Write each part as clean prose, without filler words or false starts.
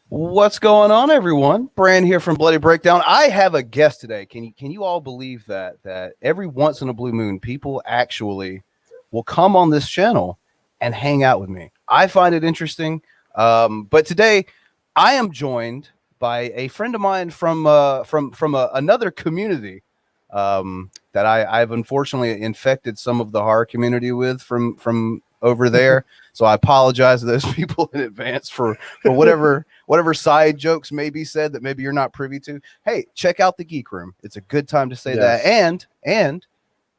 What's going on, everyone? Brand here from Bloody Breakdown. I have a guest today. Can you all believe that every once in a blue moon, people actually will come on this channel and hang out with me? I find it interesting. But today, I am joined by a friend of mine from another community that I've unfortunately infected some of the horror community with from over there. So I apologize to those people in advance for whatever side jokes may be said that maybe you're not privy to. Hey, check out the Geek Room. It's a good time to say that. And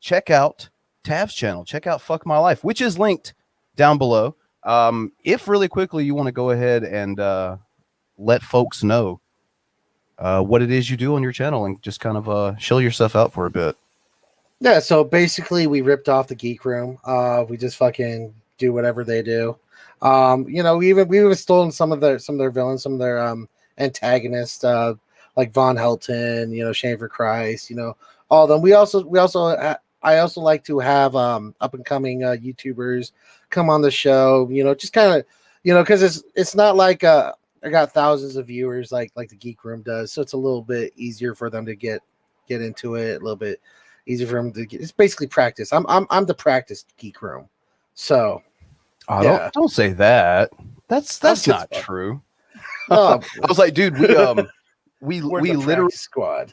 check out TAV's channel. Check out Fuck My Life, which is linked down below. If really quickly you want to go ahead and let folks know what it is you do on your channel and just kind of show yourself out for a bit. Yeah, so basically we ripped off the Geek Room. We just fucking do whatever they do. You know, we even stolen some of their villains, some of their antagonists, like Von Helton, you know, Shane for Christ, you know, all of them. I also like to have up and coming YouTubers come on the show, you know, just kind of, you know, because it's not like I got thousands of viewers like the Geek Room does, so it's a little bit easier for them to get into it, a little bit easier for them to get. It's basically practice. I'm the practice Geek Room, so. Oh, yeah. don't say that. That's not true. Oh, I was like, dude, we literally squad.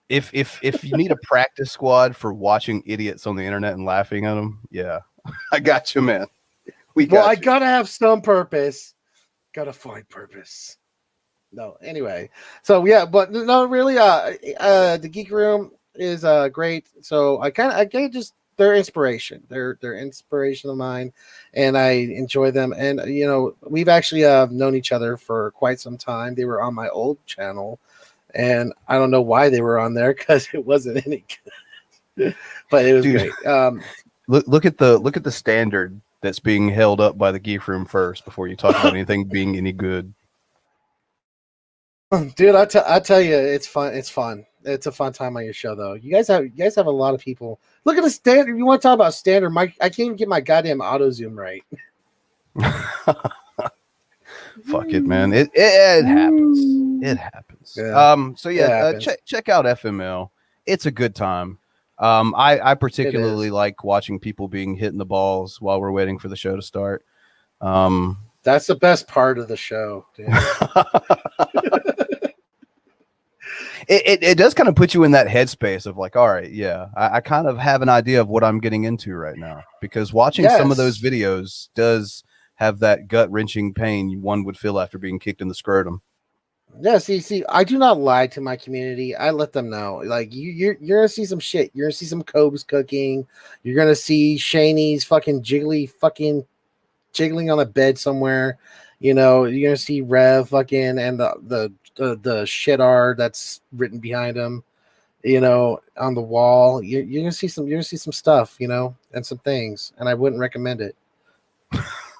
If you need a practice squad for watching idiots on the internet and laughing at them, yeah, I got you, man. I gotta have some purpose. Gotta find purpose. No, anyway. So yeah, but no, really, the Geek Room is great. So I just. They're inspiration. They're inspiration of mine, and I enjoy them. And you know, we've actually known each other for quite some time. They were on my old channel, and I don't know why they were on there because it wasn't any good. But it was great. Look at the standard that's being held up by the Geek Room first before you talk about anything being any good. Dude, I tell you, it's fun. It's fun. It's a fun time on your show, though. You guys have a lot of people. Look at the standard. You want to talk about standard? I can't even get my goddamn auto zoom right. Fuck it, man. It happens. It happens. Yeah. So yeah, check out FML. It's a good time. I particularly like watching people being hit in the balls while we're waiting for the show to start. That's the best part of the show. It does kind of put you in that headspace of like, all right, yeah, I kind of have an idea of what I'm getting into right now, because watching some of those videos does have that gut-wrenching pain one would feel after being kicked in the scrotum. Yeah, see, I do not lie to my community. I let them know. Like you're gonna see some shit. You're gonna see some Cobes cooking. You're gonna see Shaney's fucking jiggling on a bed somewhere. You know, you're gonna see Rev fucking and the shit R that's written behind him, you know, on the wall. You're gonna see some stuff, you know, and some things. And I wouldn't recommend it.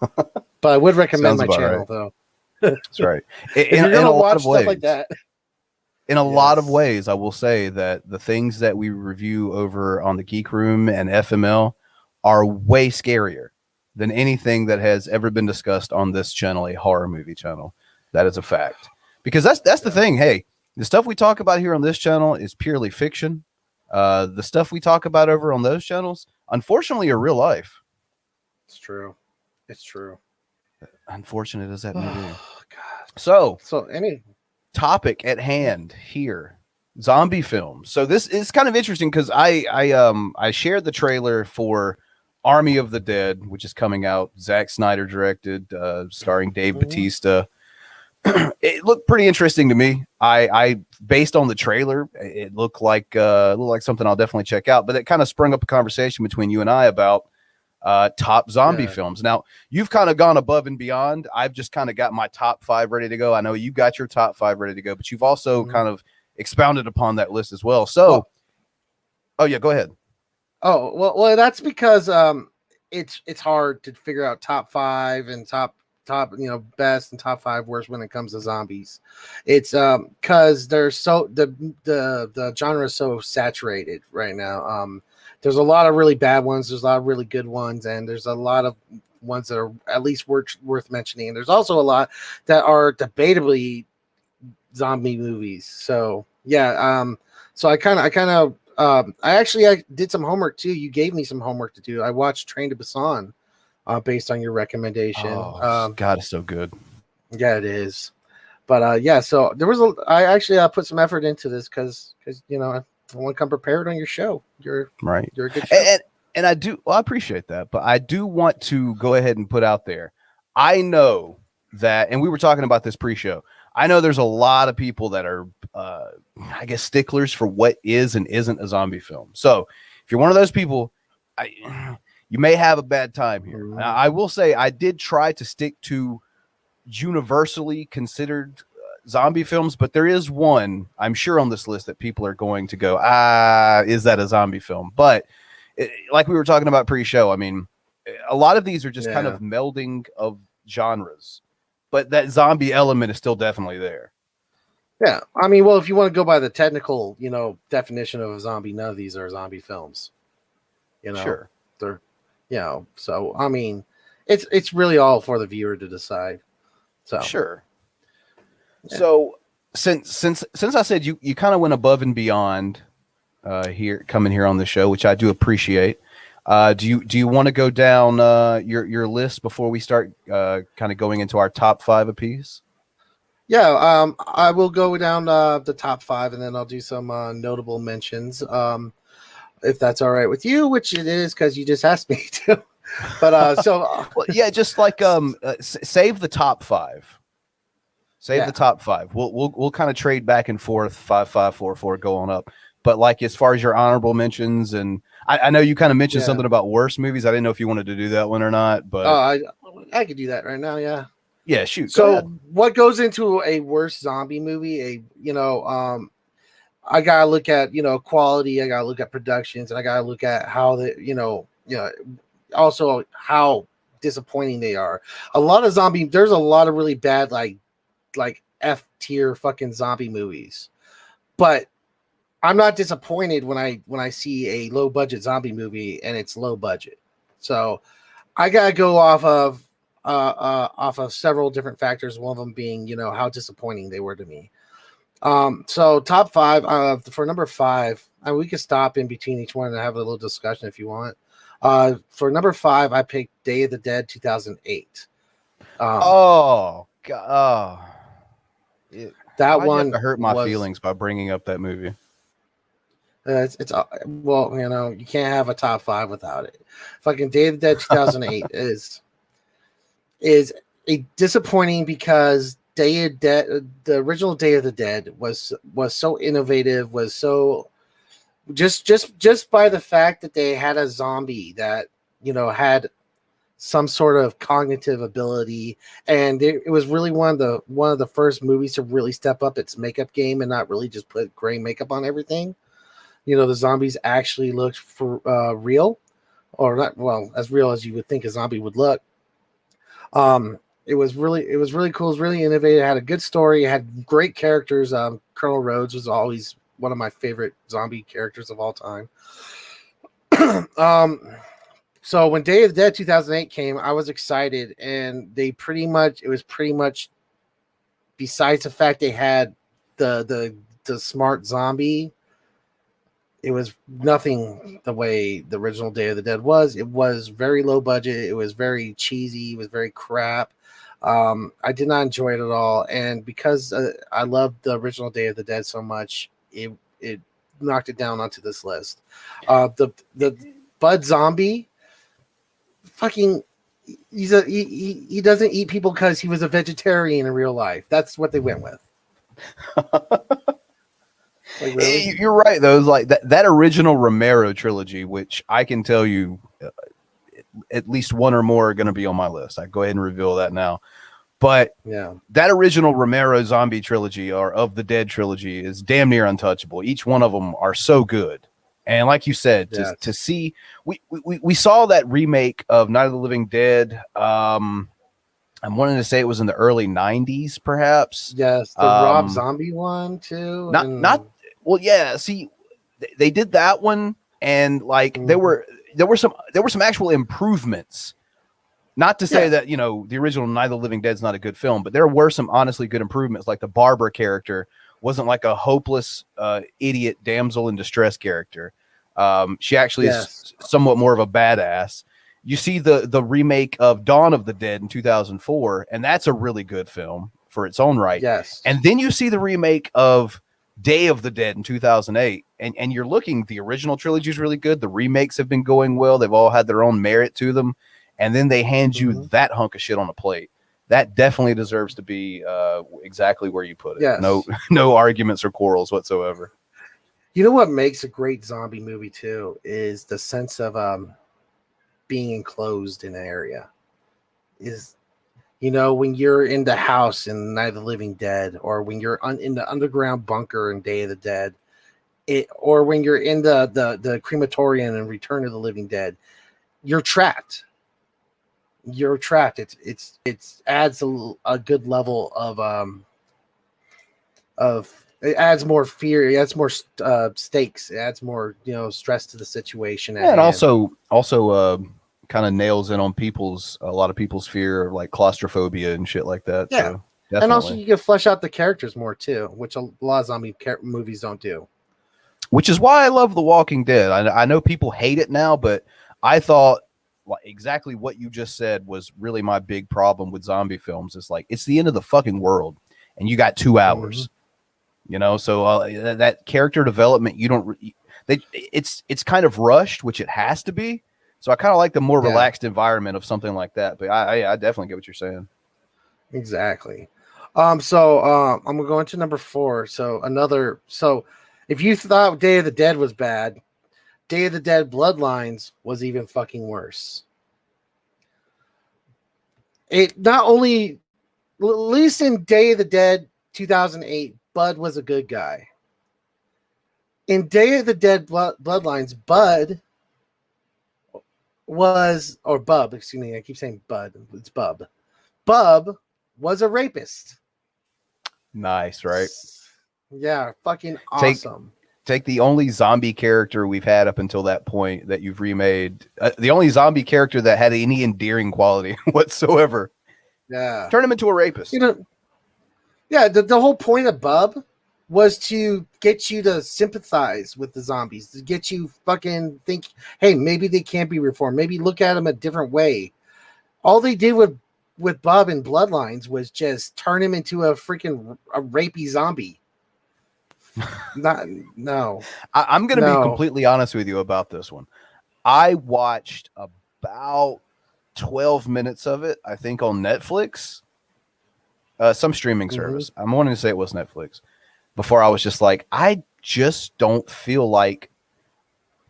But I would recommend my channel, though. That's right. In a lot of ways, stuff like that. In a lot of ways, I will say that the things that we review over on the Geek Room and FML are way scarier than anything that has ever been discussed on this channel, a horror movie channel. That is a fact. Because that's the thing. Hey, the stuff we talk about here on this channel is purely fiction. The stuff we talk about over on those channels, unfortunately, are real life. It's true. It's true. Unfortunate as that may be. God. So any topic at hand here, zombie films. So this is kind of interesting because I shared the trailer for Army of the Dead, which is coming out. Zack Snyder directed, starring Dave Bautista. It looked pretty interesting to me. I based on the trailer, it looked like something I'll definitely check out. But it kind of sprung up a conversation between you and I about top zombie Yeah. films. Now, you've kind of gone above and beyond. I've just kind of got my top 5 ready to go. I know you got your top 5 ready to go, but you've also Mhm. kind of expounded upon that list as well. So, Well, oh yeah, go ahead. oh well, that's because it's hard to figure out top five and top best and top five worst when it comes to zombies. It's because they're so the genre is so saturated right now. There's a lot of really bad ones, there's a lot of really good ones, and there's a lot of ones that are at least worth mentioning. And there's also a lot that are debatably zombie movies. So yeah, so I did some homework too. You gave me some homework to do. I watched Train to Busan, based on your recommendation. Oh, God, it's so good. Yeah, it is. But yeah, so I actually put some effort into this because I want to come prepared on your show. Right. You're a good show. And I do, well, I appreciate that, but I do want to go ahead and put out there. I know that, and we were talking about this pre-show. I know there's a lot of people that are, I guess, sticklers for what is and isn't a zombie film. So if you're one of those people, you may have a bad time here. Mhm. I will say I did try to stick to universally considered zombie films, but there is one I'm sure on this list that people are going to go, is that a zombie film? But like we were talking about pre-show, I mean, a lot of these are just kind Yeah. of melding of genres, but that zombie element is still definitely there. Yeah, I mean, well, if you want to go by the technical, definition of a zombie, none of these are zombie films. You know, Sure. they're, so I mean, it's really all for the viewer to decide. So Sure. Yeah. So since I said you kind of went above and beyond here coming here on the show, which I do appreciate. Do you want to go down your list before we start kind of going into our top 5 apiece? Yeah, I will go down the top five, and then I'll do some notable mentions, if that's all right with you, which it is because you just asked me to. But well, yeah, just like save the top 5. Save Yeah. the top 5. We'll kind of trade back and forth 5 5 4 4 going up. But like as far as your honorable mentions, and I know you kind of mentioned Yeah. something about worst movies. I didn't know if you wanted to do that one or not, but I could do that right now. Yeah. yeah, shoot. Go So ahead. what goes into a worst zombie movie? I gotta look at quality. I gotta look at productions, and I gotta look at how also how disappointing they are. There's a lot of really bad like F tier fucking zombie movies, but I'm not disappointed when I see a low budget zombie movie and it's low budget. So I gotta go off of several different factors. One of them being how disappointing they were to me. So top five, for number 5, and we can stop in between each one and have a little discussion if you want. For number 5, I picked Day of the Dead 2008. Oh God! That Why'd you have one to hurt my was feelings by bringing up that movie? it's well, you can't have a top 5 without it. Fucking Day of the Dead 2008 is a disappointing because Day of Dead, the original Day of the Dead was so innovative, was so just by the fact that they had a zombie that had some sort of cognitive ability, and it was really one of the first movies to really step up its makeup game and not really just put gray makeup on everything. The zombies actually looked for real, or not, well, as real as you would think a zombie would look. It was really cool. It was really innovative. It had a good story. It had great characters. Colonel Rhodes was always one of my favorite zombie characters of all time. So when Day of the Dead 2008 came, I was excited, and it was pretty much, besides the fact they had the smart zombie, it was nothing the way the original Day of the Dead was. It was very low budget. It was very cheesy. It was very crap. I did not enjoy it at all, and because I loved the original Day of the Dead so much, it knocked it down onto this list. The Bud Zombie, fucking, he doesn't eat people because he was a vegetarian in real life. That's what they went with. Like, really? You're right, though. It's like that original Romero trilogy, which I can tell you at least one or more are going to be on my list. I go ahead and reveal that now. But Yeah, that original Romero zombie trilogy or of the Dead trilogy is damn near untouchable. Each one of them are so good. And like you said, to see, we saw that remake of Night of the Living Dead. I'm wanting to say it was in the early 90s, perhaps. yes, the Rob Zombie one too. Not well, yeah. See, they did that one, and like there were some actual improvements. Not to say that, the original Night of the Living Dead is not a good film, but there were some honestly good improvements. Like the Barbara character wasn't like a hopeless idiot damsel in distress character. She actually is somewhat more of a badass. You see the remake of Dawn of the Dead in 2004, and that's a really good film for its own right. Yes. And then you see the remake of Day of the Dead in 2008, and you're looking, the original trilogy is really good. The remakes have been going well. They've all had their own merit to them. And then they hand you that hunk of shit on a plate. That definitely deserves to be exactly where you put it. Yes. No arguments or quarrels whatsoever. You know what makes a great zombie movie too is the sense of being enclosed in an area. Is when you're in the house in Night of the Living Dead, or when you're in the underground bunker in Day of the Dead, or when you're in the crematorium in Return of the Living Dead, you're trapped. You're trapped. It adds a good level of it adds more fear. It adds more stakes. It adds more stress to the situation. And also kind of nails in on a lot of people's fear of like claustrophobia and shit like that. Yeah, so definitely. And also you can flesh out the characters more too, which a lot of zombie movies don't do. Which is why I love The Walking Dead. I know people hate it now, but I thought exactly what you just said was really my big problem with zombie films. It's like it's the end of the fucking world, and you got 2 hours. So that character development, it's kind of rushed, which it has to be. So I kind of like the more relaxed environment of something like that. But I definitely get what you're saying. Exactly. So I'm gonna go into number 4. So if you thought Day of the Dead was bad, Day of the Dead Bloodlines was even fucking worse. It not only, at least in Day of the Dead 2008, Bud was a good guy. In Day of the Dead Bloodlines, Bub, excuse me, I keep saying Bud, it's Bub. Bub was a rapist. Nice, right? Yeah, fucking awesome. Take the only zombie character we've had up until that point that you've remade, the only zombie character that had any endearing quality whatsoever. Yeah. Turn him into a rapist. The whole point of Bub was to get you to sympathize with the zombies, to get you fucking think, hey, maybe they can't be reformed. Maybe look at them a different way. All they did with Bub in Bloodlines was just turn him into a freaking rapey zombie. I'm going to be completely honest with you about this one. I watched about 12 minutes of it, I think, on Netflix, some streaming service. I'm wanting to say it was Netflix. Before I was just like, I just don't feel like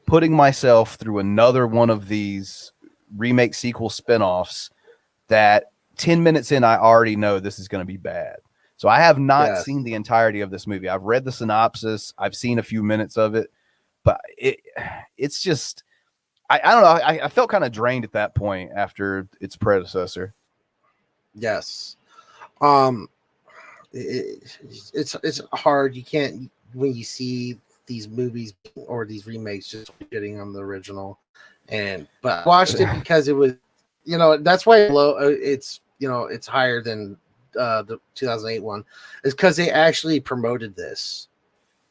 putting myself through another one of these remake sequel spinoffs that 10 minutes in, I already know this is going to be bad. So I have not seen the entirety of this movie. I've read the synopsis. I've seen a few minutes of it, but it's just, I don't know. I felt kind of drained at that point after its predecessor. Yes. It's hard. You can't, when you see these movies or these remakes, just getting on the original. But I watched it because it was, that's why it's higher than the 2008 one, is because they actually promoted this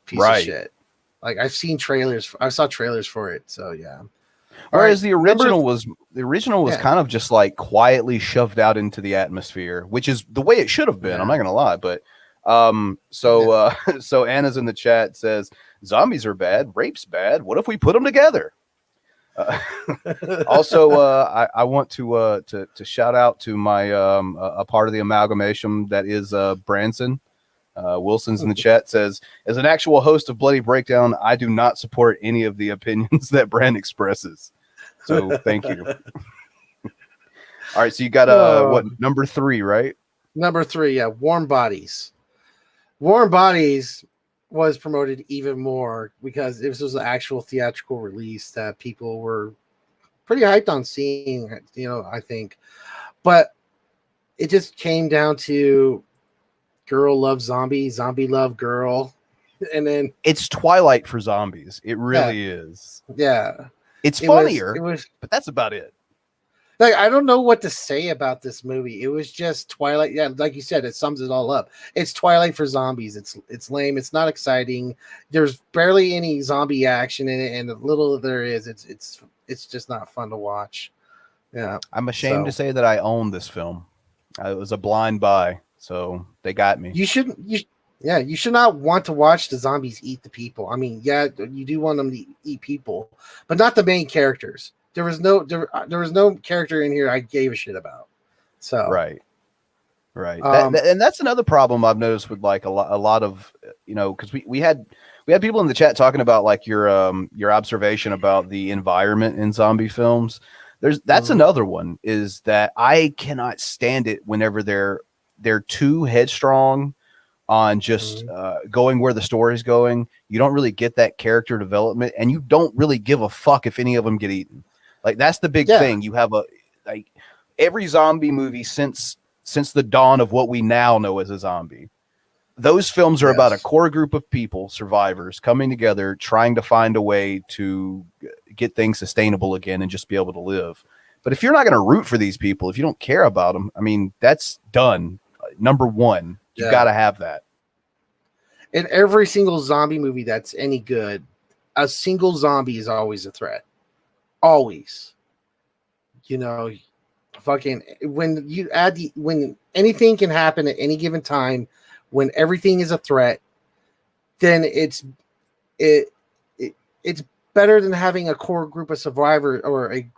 piece of shit. Like I saw trailers for it. So yeah. Whereas the original was kind of just like quietly shoved out into the atmosphere, which is the way it should have been. I'm not gonna lie, but so Anna's in the chat says zombies are bad, rape's bad. What if we put them together? Uh, also, I want to shout out to my a part of the amalgamation that is Branson. Wilson's in the chat says, as an actual host of Bloody Breakdown, I do not support any of the opinions that Brand expresses. So thank you. All right, so you got what, number 3, right? Number 3, yeah, Warm Bodies. Warm Bodies was promoted even more because this was an actual theatrical release that people were pretty hyped on seeing, I think. But it just came down to girl love zombie, zombie love girl. And then it's Twilight for zombies. It really is. Yeah. It's funnier, it was, but that's about it. Like, I don't know what to say about this movie. It was just Twilight. Yeah, like you said, it sums it all up. It's Twilight for zombies. It's lame. It's not exciting. There's barely any zombie action in it, and the little there is, it's just not fun to watch. Yeah, I'm ashamed to say that I own this film. It was a blind buy, so they got me. You shouldn't. You should not want to watch the zombies eat the people. I mean, yeah, you do want them to eat people, but not the main characters. There was no character in here I gave a shit about. So right. And that's another problem I've noticed with like a lot of, because we had people in the chat talking about like your observation about the environment in zombie films. That's another one, is that I cannot stand it whenever they're too headstrong on just going where the story's going. You don't really get that character development, and you don't really give a fuck if any of them get eaten. Like, that's the big thing. You have every zombie movie since the dawn of what we now know as a zombie. Those films are about a core group of people, survivors, coming together, trying to find a way to get things sustainable again and just be able to live. But if you're not going to root for these people, if you don't care about them, I mean, that's done. Number one, you've got to have that. In every single zombie movie that's any good, a single zombie is always a threat. Always. Fucking when you add when anything can happen at any given time, when everything is a threat, then it's better than having a core group of survivors or a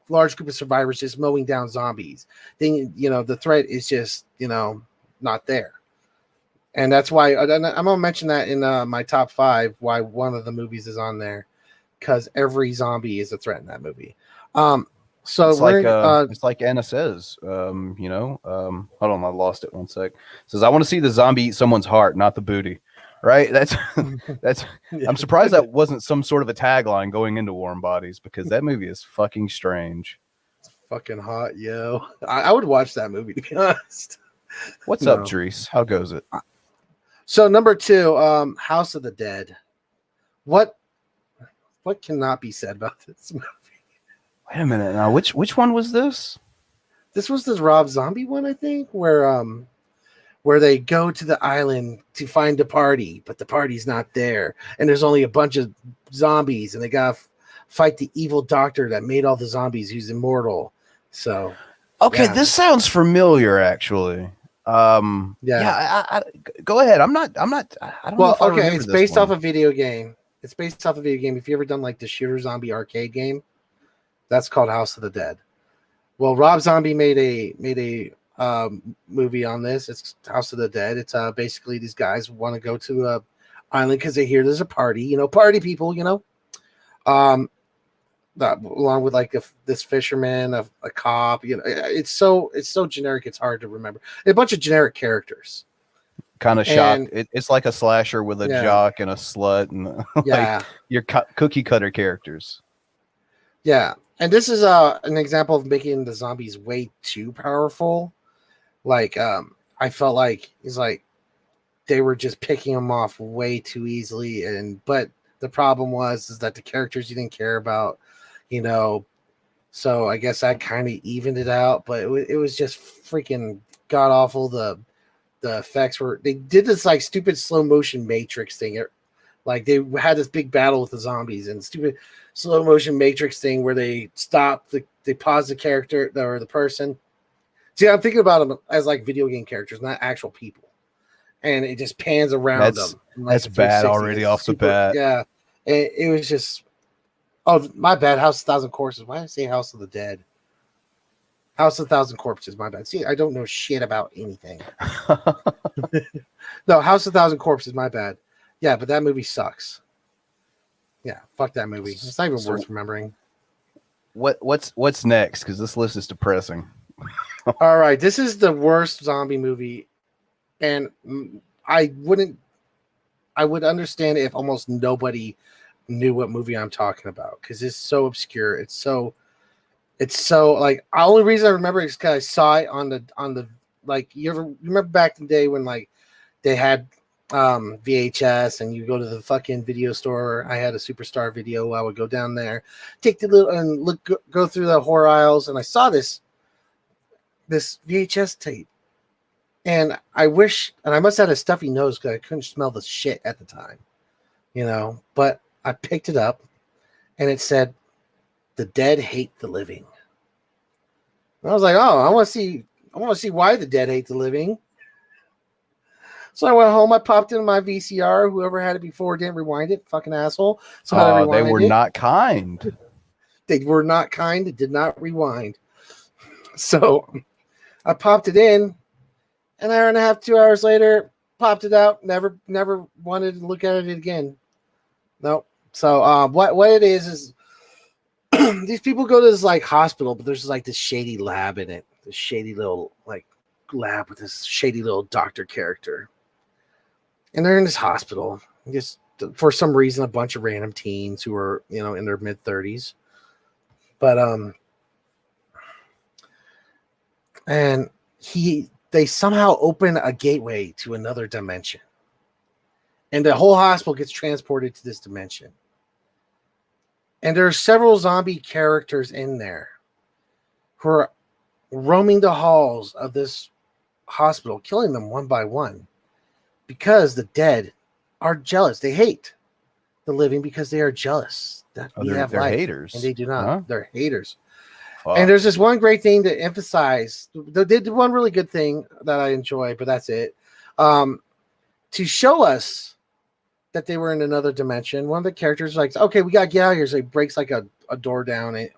large group of survivors just mowing down zombies. Then the threat is just not there. And that's why I'm gonna mention that in my top 5, why one of the movies is on there, because every zombie is a threat in that movie. So it's like Anna says, hold on, I lost it 1 sec. It says, I want to see the zombie eat someone's heart, not the booty. Right? That's I'm surprised that wasn't some sort of a tagline going into Warm Bodies, because that movie is fucking strange. It's fucking hot, yo. I would watch that movie, to be honest. What's up, Dries? How goes it? So number 2, House of the Dead. What cannot be said about this movie? Wait a minute now. Which one was this? This was the Rob Zombie one, I think, where they go to the island to find a party, but the party's not there, and there's only a bunch of zombies, and they gotta fight the evil doctor that made all the zombies, who's immortal. So, this sounds familiar, actually. I go ahead. I don't know if I remember it's based off a video game. It's based off a video game. If you ever done like the Shooter Zombie arcade game, that's called House of the Dead. Well, Rob Zombie made a movie on this. It's House of the Dead. It's basically these guys want to go to a island because they hear there's a party. Party people. Along with like this fisherman, a cop. It's so generic. It's hard to remember. A bunch of generic characters. Kind of shocked. It's like a slasher with a jock and a slut and like your cookie cutter characters. Yeah, and this is an example of making the zombies way too powerful. Like, I felt like it's like they were just picking them off way too easily, but the problem is that the characters you didn't care about, So I guess that kind of evened it out, but it was just freaking god awful. The effects they did this like stupid slow motion Matrix thing. Like they had this big battle with the zombies and stupid slow motion Matrix thing where they stop, they pause the character or the person. See, I'm thinking about them as like video game characters, not actual people. And it just pans around them. That's bad already off the bat. Yeah. It was just, Oh, my bad. House of Thousand Corpses. Why did I say House of the Dead? House of Thousand Corpses. My bad. See, I don't know shit about anything. No, House of Thousand Corpses. My bad. Yeah, but that movie sucks. Yeah, fuck that movie. It's not even worth remembering. What's next? Because this list is depressing. All right, this is the worst zombie movie, and I would understand if almost nobody knew what movie I'm talking about because it's so obscure. It's so like the only reason I remember it is because I saw it on the like you remember back in the day when like they had VHS and you go to the fucking video store. I had a Superstar Video. I would go down there, take the little and go through the horror aisles, and I saw this VHS tape. And I must have had a stuffy nose because I couldn't smell the shit at the time, but I picked it up and it said, "The dead hate the living." And I was like, oh, I want to see why the dead hate the living. So I went home, I popped in my VCR. Whoever had it before didn't rewind it, fucking asshole. So they were not kind. They were not kind. It did not rewind. So I popped it in. An hour and a half, 2 hours later, popped it out. Never wanted to look at it again. Nope. So what it is these people go to this like hospital, but there's like this shady lab in it. This shady little like lab with this shady little doctor character. And they're in this hospital. Just for some reason, a bunch of random teens who are, in their mid-30s. But and they somehow open a gateway to another dimension. And the whole hospital gets transported to this dimension. And there are several zombie characters in there who are roaming the halls of this hospital, killing them one by one. Because the dead are jealous. They hate the living because they are jealous that we have they're life. haters. And they do not. Huh? They're haters. Fuck. And there's this one great thing to emphasize. They did one really good thing that I enjoy, but that's it. To show us that they were in another dimension, one of the characters is like, okay, we got to get out of here. So he breaks like a door down and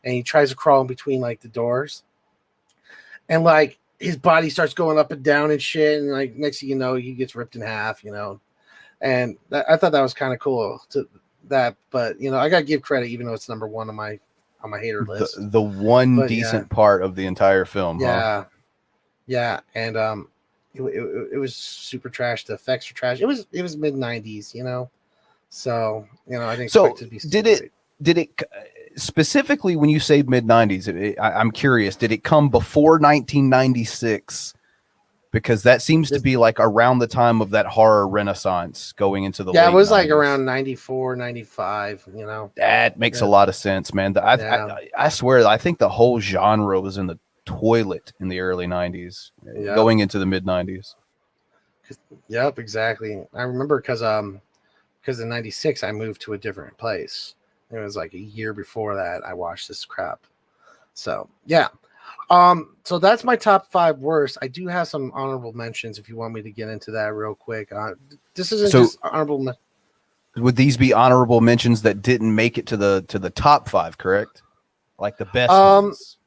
he tries to crawl in between like the doors. And like, his body starts going up and down and shit, and like next thing you know, he gets ripped in half, And I thought that was kind of cool to that, but I gotta give credit, even though it's number one on my hater list. The one decent part of the entire film. Yeah, huh? yeah, and it was super trash. The effects were trash. It was mid '90s, so I didn't expect it to be. Did it? Specifically, when you say mid-90s, I'm curious, did it come before 1996? Because that seems to be like around the time of that horror renaissance going into the late it was 90s. like around 94, 95, That makes a lot of sense, man. I swear, I think the whole genre was in the toilet in the early 90s, going into the mid-90s. Yep, exactly. I remember because in 96, I moved to a different place. It was like a year before that I watched this crap. So yeah. So that's my top 5 worst. I do have some honorable mentions if you want me to get into that real quick. This isn't just honorable. Would these be honorable mentions that didn't make it to the top 5, correct? Like the best ones?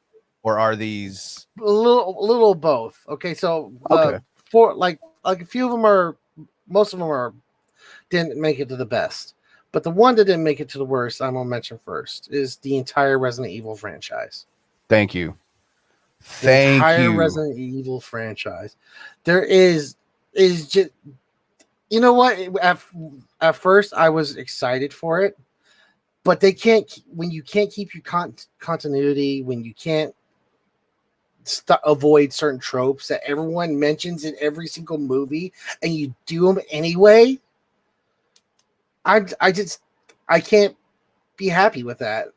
Or are these a little both? Okay, so for like a few of them most of them didn't make it to the best. But the one that didn't make it to the worst, I'm going to mention first, is the entire Resident Evil franchise. Thank you. The entire Resident Evil franchise. There is just, you know what? At first, I was excited for it, but when you can't keep your continuity, when you can't avoid certain tropes that everyone mentions in every single movie, and you do them anyway. I can't be happy with that.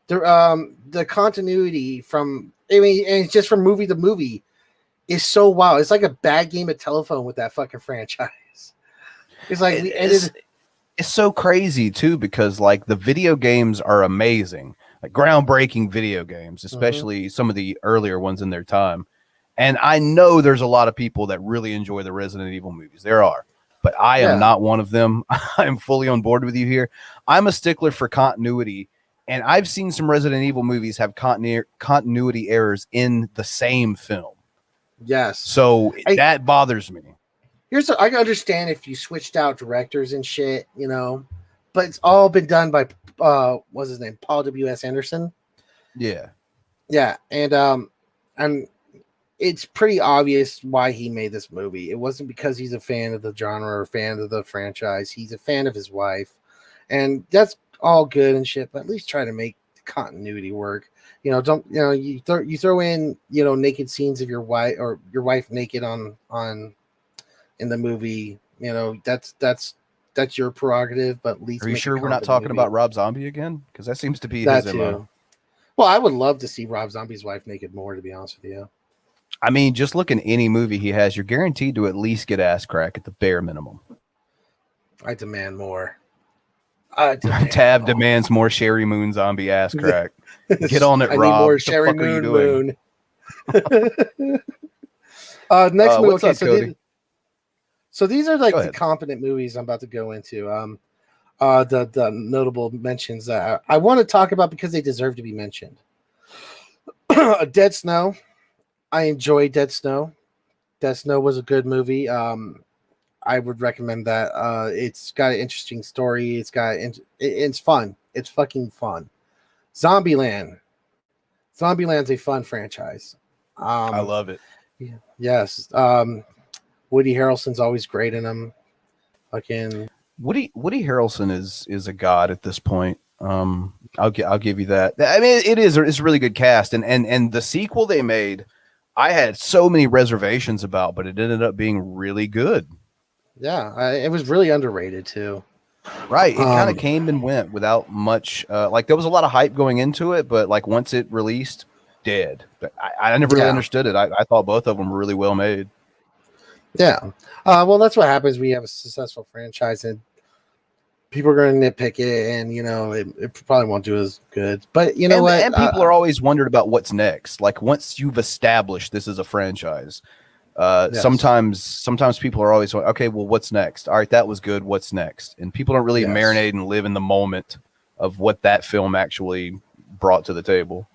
The continuity and it's just from movie to movie is so wild. It's like a bad game of telephone with that fucking franchise. It's like it's so crazy too, because like the video games are amazing, like groundbreaking video games, especially some of the earlier ones in their time. And I know there's a lot of people that really enjoy the Resident Evil movies. There are. but I am Yeah. not one of them. I'm fully on board with you here. I'm a stickler for continuity, and I've seen some Resident Evil movies have continuity errors in the same film. Yes. So that bothers me. I can understand if you switched out directors and shit, but it's all been done by what's his name, Paul W.S. Anderson. Yeah. Yeah, and it's pretty obvious why he made this movie. It wasn't because he's a fan of the genre or fan of the franchise. He's a fan of his wife, and that's all good and shit. But at least try to make the continuity work. Don't you throw in naked scenes of your wife or your wife naked on in the movie. That's your prerogative. But at least are you make sure we're not talking about Rob Zombie again? Because that seems to be that his too. MO. Well, I would love to see Rob Zombie's wife naked more, to be honest with you. I mean, just look in any movie he has, you're guaranteed to at least get ass crack at the bare minimum. I demand more. TAV demands more Sherry Moon zombie ass crack. Get on it, I Rob. need more what the Sherry fuck are you doing? Next movie. What's up, Cody? So these are like the competent movies I'm about to go into. The notable mentions that I want to talk about because they deserve to be mentioned. Dead Snow. I enjoyed Dead Snow. Dead Snow was a good movie. I would recommend that. It's got an interesting story. It's fun. It's fucking fun. Zombieland. Zombieland's a fun franchise. I love it. Yes. Woody Harrelson's always great in them. Fucking Woody Harrelson is a god at this point. I'll give you that. I mean, it's a really good cast, and the sequel they made, I had so many reservations about, but it ended up being really good. Yeah, it was really underrated too. Right, it kind of came and went without much. Like there was a lot of hype going into it, but like once it released, dead. But I never really understood it. I thought both of them were really well made. Yeah, well, that's what happens when you have a successful franchise, and people are going to nitpick it, and it probably won't do as good. But you know what? And people are always wondered about what's next. Like once you've established this is a franchise. Yes. Sometimes people are always okay, well, what's next? All right, that was good. What's next? And people don't really marinate and live in the moment of what that film actually brought to the table.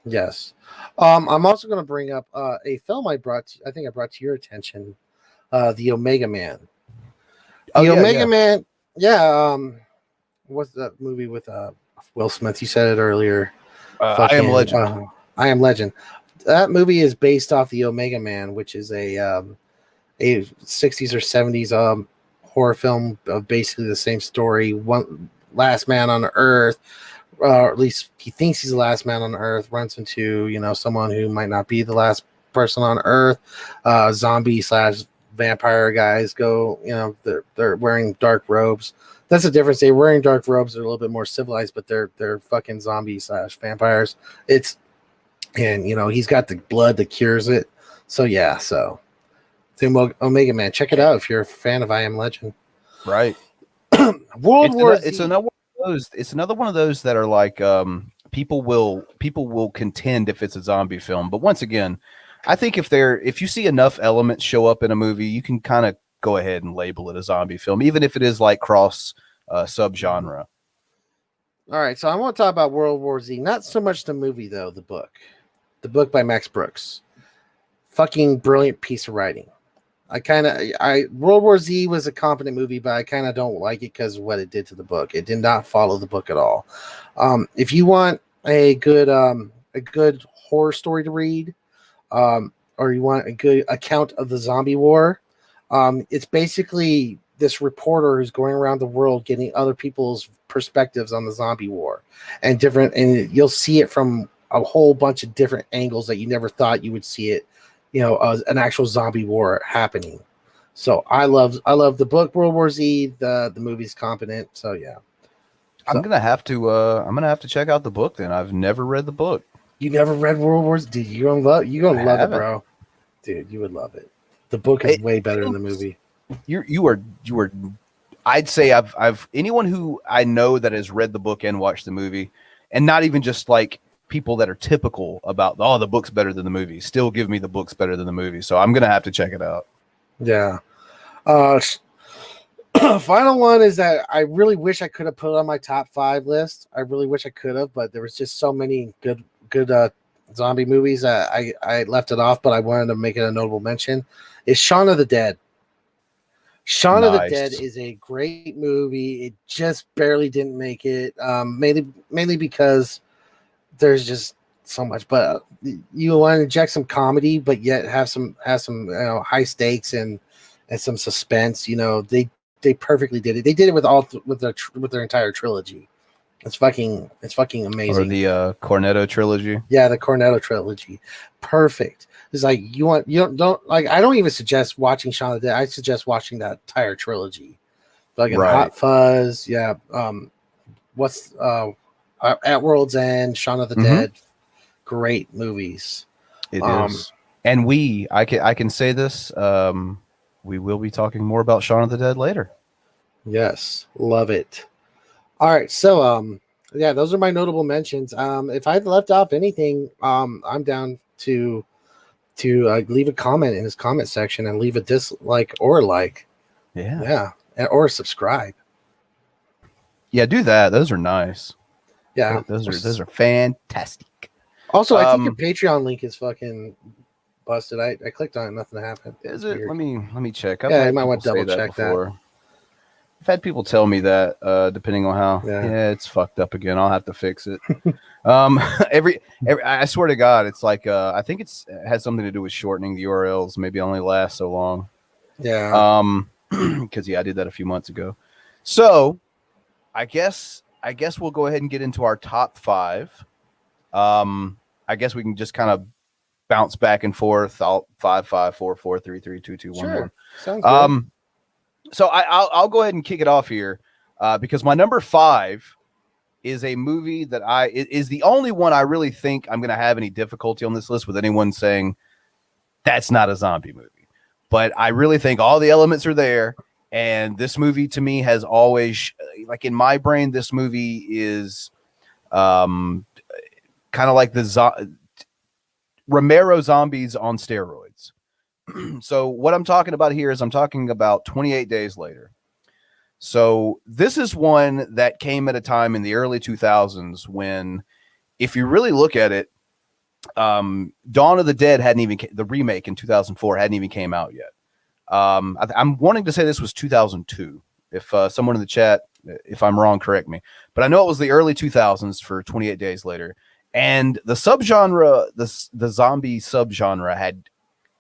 Yes. I'm also going to bring up a film I brought to your attention, The Omega Man. Omega Man. Yeah. What's that movie with Will Smith? You said it earlier. I Am Legend. I Am Legend. That movie is based off the Omega Man, which is a 60s or 70s horror film of basically the same story. One last man on Earth, or at least he thinks he's the last man on Earth, runs into someone who might not be the last person on Earth. Zombie / vampire guys go. They're wearing dark robes. That's the difference. They're wearing dark robes. They're a little bit more civilized, but they're fucking zombie / vampires. And he's got the blood that cures it. So yeah, Omega Man, check it out if you're a fan of I Am Legend. Right. World War Z. It's another one of those. It's another one of those that are like people will contend if it's a zombie film. But once again, I think if you see enough elements show up in a movie, you can kind of go ahead and label it a zombie film, even if it is like cross subgenre. All right, so I want to talk about World War Z. Not so much the movie though, the book. The book by Max Brooks. Fucking brilliant piece of writing. World War Z was a competent movie, but I kind of don't like it because of what it did to the book. It did not follow the book at all. If you want a good horror story to read, or you want a good account of the zombie war, it's basically this reporter who's going around the world getting other people's perspectives on the zombie war and you'll see it from a whole bunch of different angles that you never thought you would see it, an actual zombie war happening. So I love the book World War Z. The movie's competent. So yeah, I'm gonna have to check out the book then. I've never read the book. You never read World War Z? Dude, you're gonna love it, bro. Dude, you would love it. The book is way better than the movie. You are. I'd say I've anyone who I know that has read the book and watched the movie, and not even just like people that are typical about the book's better than the movie, still give me the book's better than the movie. So I'm gonna have to check it out. Yeah. Final one is that I really wish I could have put it on my top 5 list. I really wish I could have, but there was just so many good zombie movies that I left it off, but I wanted to make it a notable mention. Is Shaun of the Dead. Shaun of the Dead Nice. is a great movie. It just barely didn't make it, mainly because there's just so much. But you want to inject some comedy, but yet have some high stakes and some suspense. They perfectly did it. They did it with their entire trilogy. It's fucking Or amazing. the Cornetto trilogy. Yeah, the Cornetto trilogy, perfect. It's like you don't like. I don't even suggest watching Shaun of the Dead. I suggest watching that entire trilogy. Fucking Right. Hot Fuzz, yeah. What's At World's End, Shaun of the Dead, great movies. It is, and I can say this. We will be talking more about Shaun of the Dead later. Yes, love it. All right, so yeah, those are my notable mentions. If I left off anything, I'm down to leave a comment in his comment section and leave a dislike or like. Yeah, or subscribe. Yeah, do that. Those are nice. Yeah, those are fantastic. Also, I think your Patreon link is fucking busted. I clicked on it, nothing happened. Is it? Let me check. Yeah, you might want to double check that. I've had people tell me that, depending on how. Yeah, it's fucked up again. I'll have to fix it. every I swear to God, it's like I think it has something to do with shortening the URLs. Maybe only last so long. Yeah. Because I did that a few months ago. So, I guess we'll go ahead and get into our top 5. I guess we can just kind of bounce back and forth. 5, 4, 4, 3, 3, 2, 2, 1, sure. 1. Sounds good. So I'll go ahead and kick it off here, because my number 5 is a movie that is the only one I really think I'm going to have any difficulty on this list with anyone saying that's not a zombie movie. But I really think all the elements are there, and this movie to me has always, like in my brain, this movie is kind of like the Romero zombies on steroids. So what I'm talking about here is I'm talking about 28 Days Later. So this is one that came at a time in the early 2000s when, if you really look at it, Dawn of the Dead the remake in 2004 hadn't even came out yet. I'm wanting to say this was 2002. If someone in the chat, if I'm wrong, correct me. But I know it was the early 2000s for 28 Days Later. And the subgenre, the zombie subgenre had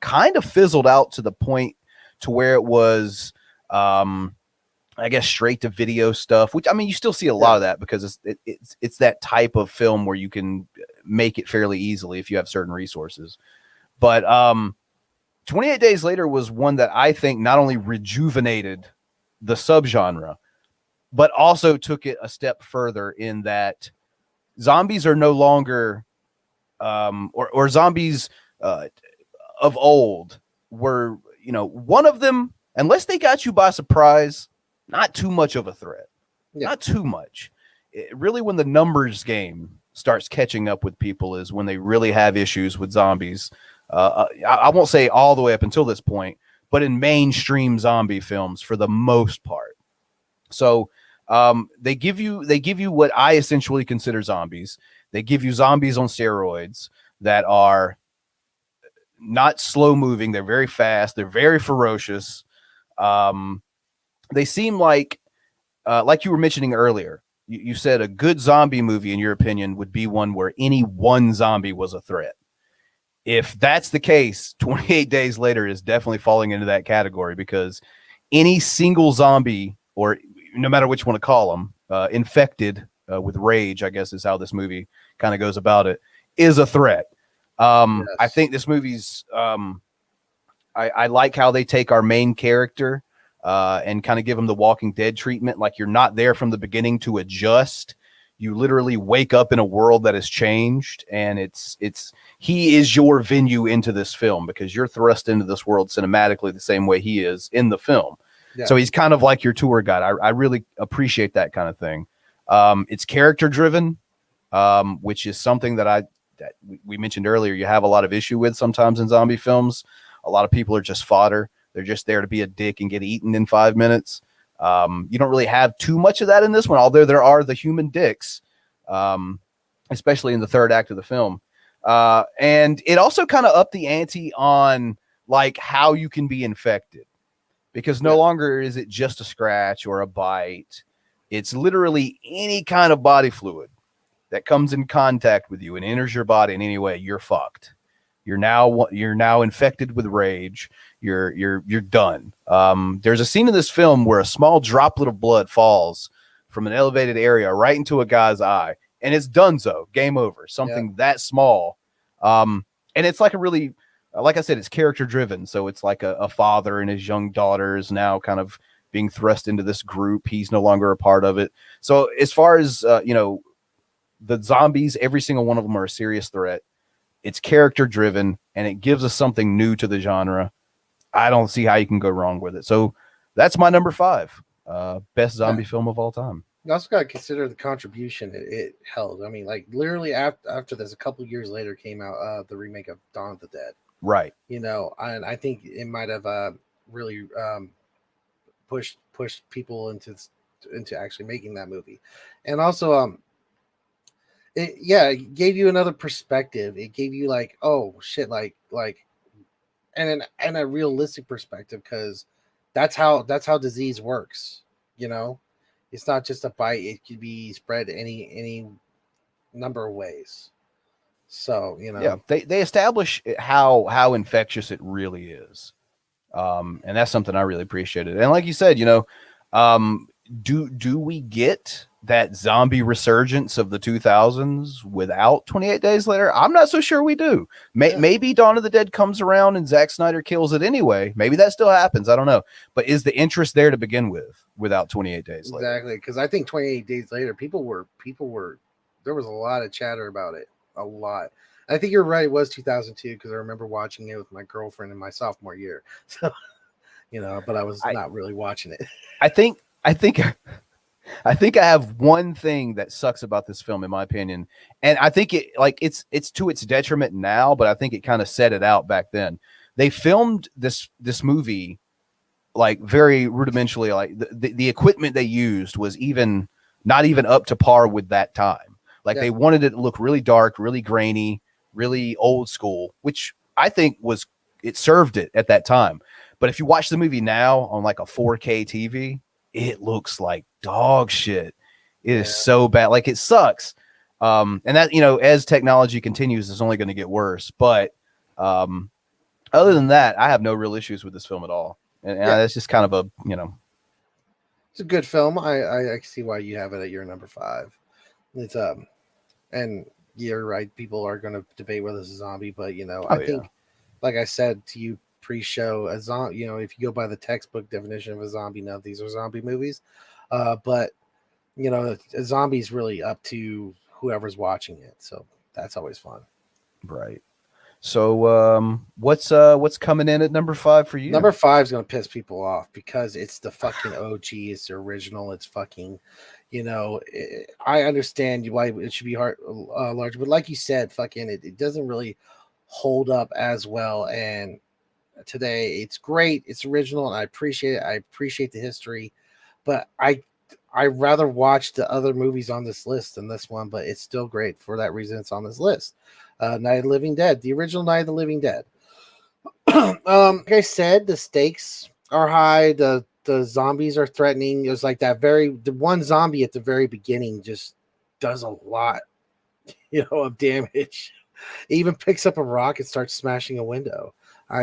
kind of fizzled out to the point to where it was, I guess, straight to video stuff, which, I mean, you still see a lot of that because it's that type of film where you can make it fairly easily if you have certain resources. But 28 Days Later was one that I think not only rejuvenated the subgenre, but also took it a step further in that zombies are no longer, or zombies of old were, one of them, unless they got you by surprise, not too much of a threat. Not too much. Really, when the numbers game starts catching up with people is when they really have issues with zombies. I won't say all the way up until this point, but in mainstream zombie films for the most part. So they give you what I essentially consider zombies. They give you zombies on steroids that are not slow moving. They're very fast. They're very ferocious. They seem like you were mentioning earlier, you said a good zombie movie, in your opinion, would be one where any one zombie was a threat. If that's the case, 28 Days Later is definitely falling into that category, because any single zombie, or no matter which one to call them, infected with rage, I guess is how this movie kind of goes about it, is a threat. Yes. I think this movie's, I like how they take our main character and kind of give him the Walking Dead treatment. Like, you're not there from the beginning to adjust. You literally wake up in a world that has changed, and he is your venue into this film because you're thrust into this world cinematically the same way he is in the film. Yeah. So he's kind of like your tour guide. I really appreciate that kind of thing. It's character driven, which is something that we mentioned earlier. You have a lot of issue with sometimes in zombie films. A lot of people are just fodder. They're just there to be a dick and get eaten in 5 minutes. You don't really have too much of that in this one, although there are the human dicks, especially in the third act of the film. And it also kind of upped the ante on like how you can be infected, because no longer is it just a scratch or a bite. It's literally any kind of body fluid that comes in contact with you and enters your body in any way, you're fucked. You're now infected with rage. You're done. There's a scene in this film where a small droplet of blood falls from an elevated area right into a guy's eye, and it's donezo, game over. Something that small, and it's like a really, like I said, it's character driven. So it's like a father and his young daughter is now kind of being thrust into this group. He's no longer a part of it. So as far as the zombies, every single one of them are a serious threat. It's character driven, and it gives us something new to the genre. I don't see how you can go wrong with it. So that's my number 5, best zombie film of all time. You also got to consider the contribution it held. I mean, like literally after this, a couple of years later came out the remake of Dawn of the Dead. Right. And I think it might have really pushed people into actually making that movie, and also it gave you another perspective. It gave you like, oh shit, like and a realistic perspective, because that's how disease works. It's not just a bite; it could be spread any number of ways. So they establish how infectious it really is, and that's something I really appreciated. And like you said, do we get that zombie resurgence of the 2000s without 28 Days Later? I'm not so sure we do. Maybe Dawn of the Dead comes around and Zack Snyder kills it anyway. Maybe that still happens. I don't know. But is the interest there to begin with without 28 Days Later? Exactly, because I think 28 Days Later, people were there was a lot of chatter about it. A lot. I think you're right. It was 2002 because I remember watching it with my girlfriend in my sophomore year. So, but I was not really watching it. I think I have one thing that sucks about this film, in my opinion, and I think it's to its detriment now, but I think it kind of set it out back then. They filmed this movie like very rudimentally, like the equipment they used was not even up to par with that time. Like they wanted it to look really dark, really grainy, really old school, which I think it served it at that time. But if you watch the movie now on like a 4K TV, it looks like dog shit. It is so bad. Like it sucks. And that, as technology continues, it's only going to get worse. But other than that, I have no real issues with this film at all. And that's just kind of it's a good film. I see why you have it at your number 5. It's and you're right. People are going to debate whether it's a zombie, but I think, like I said to you pre-show, a zombie. If you go by the textbook definition of a zombie, now these are zombie movies. But a zombie is really up to whoever's watching it. So that's always fun. Right. So what's coming in at number 5 for you? Number 5 is going to piss people off because it's the fucking OG. It's the original. It's fucking, I understand why it should be large, but like you said, fucking it doesn't really hold up as well. And today it's great. It's original, and I appreciate it. I appreciate the history, but I rather watch the other movies on this list than this one, but it's still great for that reason. It's on this list. Night of the Living Dead, the original Night of the Living Dead. Like I said, the stakes are high. The zombies are threatening. It was like the one zombie at the very beginning just does a lot, of damage. It even picks up a rock and starts smashing a window. I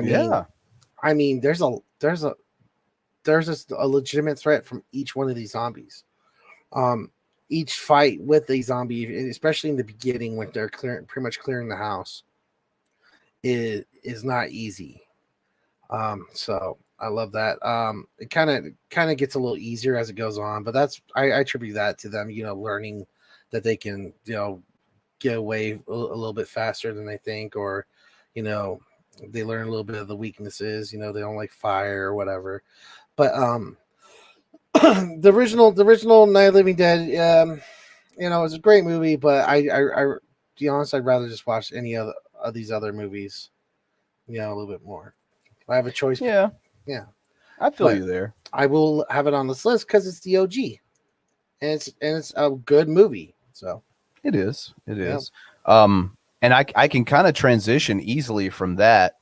mean, there's a legitimate threat from each one of these zombies. Each fight with a zombie, especially in the beginning when they're pretty much clearing the house, is not easy. So I love that. It kind of gets a little easier as it goes on, but I attribute that to them, learning that they can, get away a little bit faster than they think, or, they learn a little bit of the weaknesses. They don't like fire or whatever. But the original Night of the Living Dead, it's a great movie, but I to be honest, I'd rather just watch any other of these other movies, a little bit more. If I have a choice. Yeah. Yeah. I feel but you there. I will have it on this list because it's the OG, and it's a good movie. So It is. It yeah, is. And I can kind of transition easily from that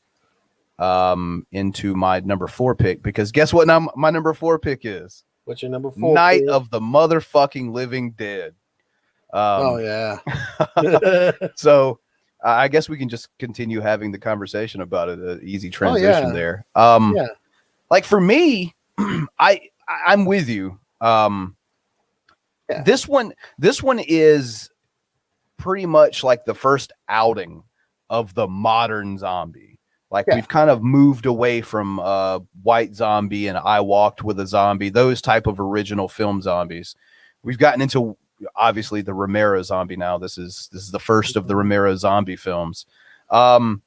into my number 4 pick, because guess what now my number 4 pick is? what's your number 4 Night pick? of the Motherfucking Living Dead. Oh Um, yeah, so I guess we can just continue having the conversation about it. An easy oh transition yeah, there. yeah, Like for me, I'm with you. yeah, This one is pretty much like the first outing of the modern zombie. Like yeah. we've kind of moved away from White Zombie and I Walked with a Zombie, those type of original film zombies. We've gotten into obviously the Romero zombie now. This is the first of the Romero zombie films. And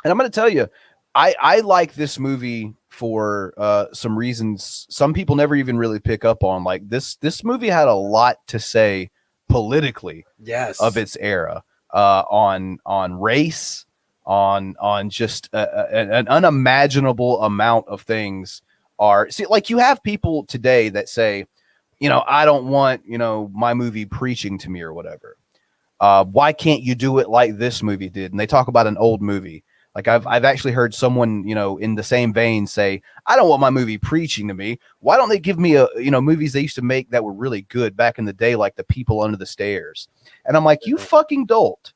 I'm going to tell you, I like this movie for some reasons some people never even really pick up on. Like this movie had a lot to say politically of Yes. its era, on race, on just an unimaginable amount of things. Are see, like, you have people today that say, I don't want, my movie preaching to me or whatever. Why can't you do it like this movie did? And they talk about an old movie. Like I've actually heard someone, in the same vein say, I don't want my movie preaching to me. Why don't they give me movies they used to make that were really good back in the day, like The People Under the Stairs? And I'm like, you fucking dolt.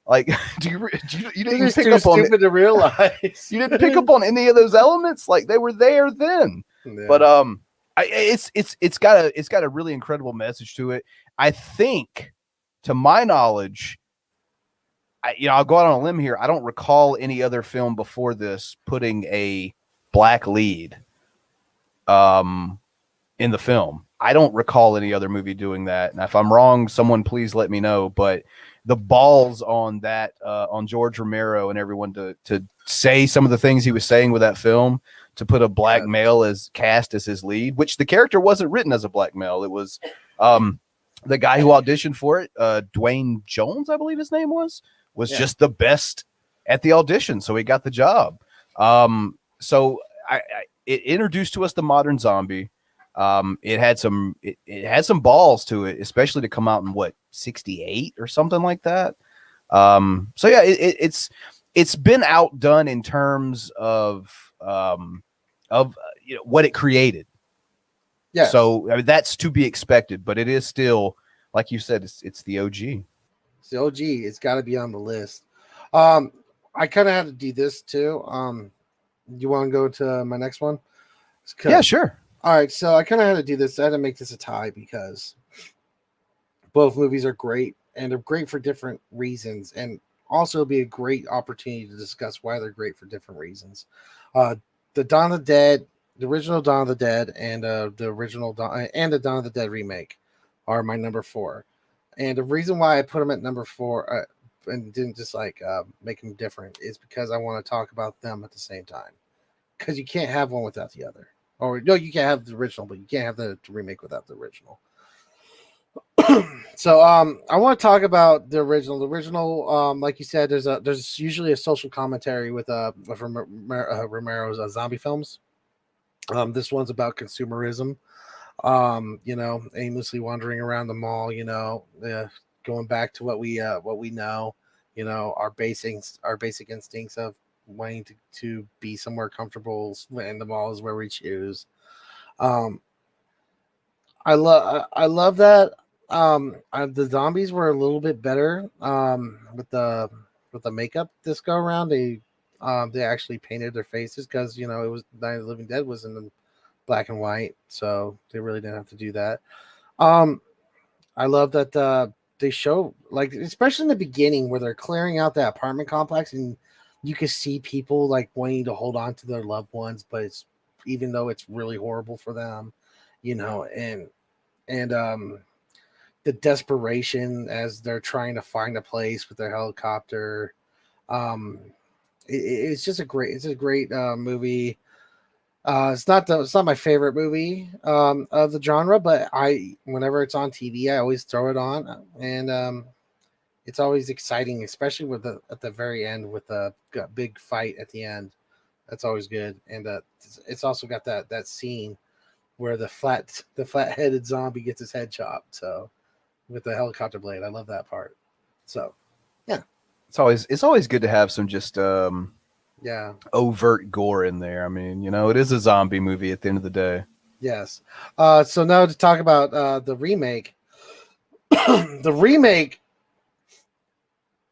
Like, you didn't It even is pick too up on it. stupid to realize. You didn't pick up on any of those elements. Like, they were there then. Yeah. But it's got a really incredible message to it. I think, to my knowledge, I'll go out on a limb here. I don't recall any other film before this putting a black lead in the film. I don't recall any other movie doing that. And if I'm wrong, someone please let me know. But the balls on that, on George Romero and everyone to say some of the things he was saying with that film, to put a black male as cast as his lead, which the character wasn't written as a black male. It was the guy who auditioned for it, Dwayne Jones, I believe his name was just the best at the audition, so he got the job. So it introduced to us the modern zombie. It had some balls to it, especially to come out in 68 or something like that. So yeah, it's been outdone in terms of what it created. Yes. So I mean, that's to be expected, but it is still, like you said, it's the OG. It's the OG. It's got to be on the list. I kind of had to do this too. You want to go to my next one? Yeah, sure. All right, so I kind of had to do this. I had to make this a tie because both movies are great and they're great for different reasons, and also be a great opportunity to discuss why they're great for different reasons. The Dawn of the Dead, the original Dawn of the Dead, and the original and the Dawn of the Dead remake are my number 4. And the reason why I put them at number 4 and didn't just make them different is because I want to talk about them at the same time. Because you can't have one without the other. Or no, you can't have the original, but you can't have the remake without the original. So I want to talk about the original. The original, like you said, there's usually a social commentary with Romero's zombie films. This one's about consumerism. Aimlessly wandering around the mall. Going back to what we know. Our basic instincts of wanting to be somewhere comfortable, and the mall is where we choose. I love that. The zombies were a little bit better with the makeup this go around. They actually painted their faces because it was Night of the Living Dead was in the black and white, so they really didn't have to do that. I love that they show, like, especially in the beginning where they're clearing out that apartment complex, and you can see people like wanting to hold on to their loved ones, but it's even though it's really horrible for them, and the desperation as they're trying to find a place with their helicopter. Um, it's just a great movie. It's not my favorite movie of the genre, but whenever it's on TV, I always throw it on, and it's always exciting, especially at the very end with the big fight at the end. That's always good, and it's also got that scene where the flat-headed zombie gets his head chopped. So with the helicopter blade, I love that part. So yeah, It's always good to have some just yeah, overt gore in there. I mean, it is a zombie movie at the end of the day. yes. So now to talk about the remake. The remake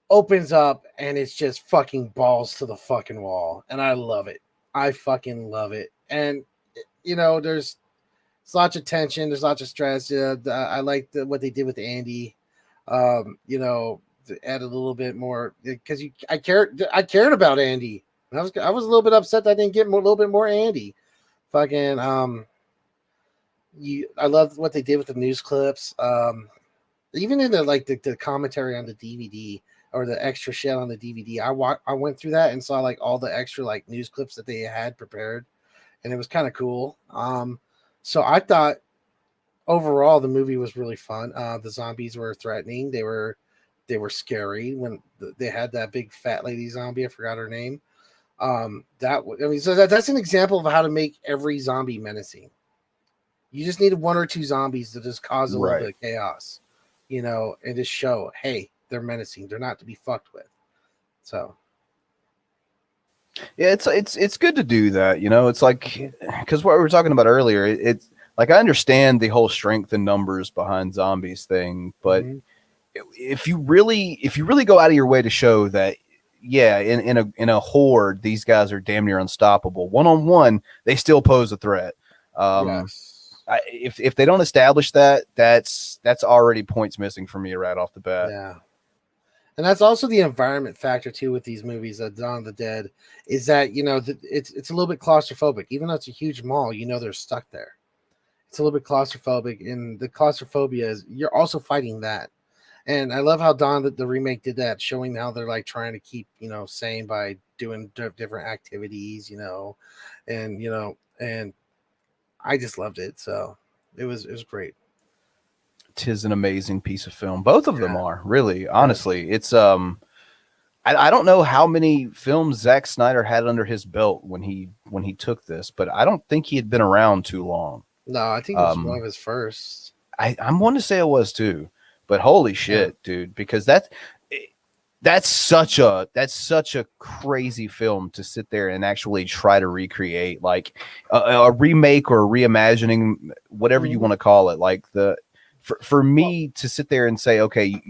opens up and it's just fucking balls to the fucking wall, and I love it. I fucking love it. And there's lots of tension, there's lots of stress. I like what they did with Andy. To add a little bit more because I cared about Andy. I was a little bit upset that I didn't get a little bit more Andy. Fucking I love what they did with the news clips. Even in the commentary on the DVD or the extra shit on the DVD, I went through that and saw like all the extra like news clips that they had prepared, and it was kind of cool. So I thought overall the movie was really fun. The zombies were threatening. They were scary when they had that big fat lady zombie. I forgot her name. That's an example of how to make every zombie menacing. You just needed one or two zombies to just cause a little bit of chaos, and just show, hey, they're menacing. They're not to be fucked with. So Yeah, it's good to do that. It's like because what we were talking about earlier. It's like I understand the whole strength and numbers behind zombies thing, but if you really go out of your way to show that, yeah, in a horde, these guys are damn near unstoppable. One on one, they still pose a threat. yes, If they don't establish that, that's already points missing for me right off the bat. yeah. And that's also the environment factor too with these movies. Dawn of the Dead is that it's a little bit claustrophobic, even though it's a huge mall. They're stuck there. It's a little bit claustrophobic, and the claustrophobia is you're also fighting that. And I love how the remake did that, showing how they're like trying to keep sane by doing different activities, and I just loved it. So it was great. 'Tis an amazing piece of film. Both of them Yeah. are really, Yes. honestly. It's I don't know how many films Zack Snyder had under his belt when he took this, but I don't think he had been around too long. No, I think it was one of his first. I'm one to say it was too, but holy Yeah. shit, dude, because that's such a crazy film to sit there and actually try to recreate, like a remake or a reimagining, whatever you Mhm. want to call it. Like for Well, me to sit there and say, okay,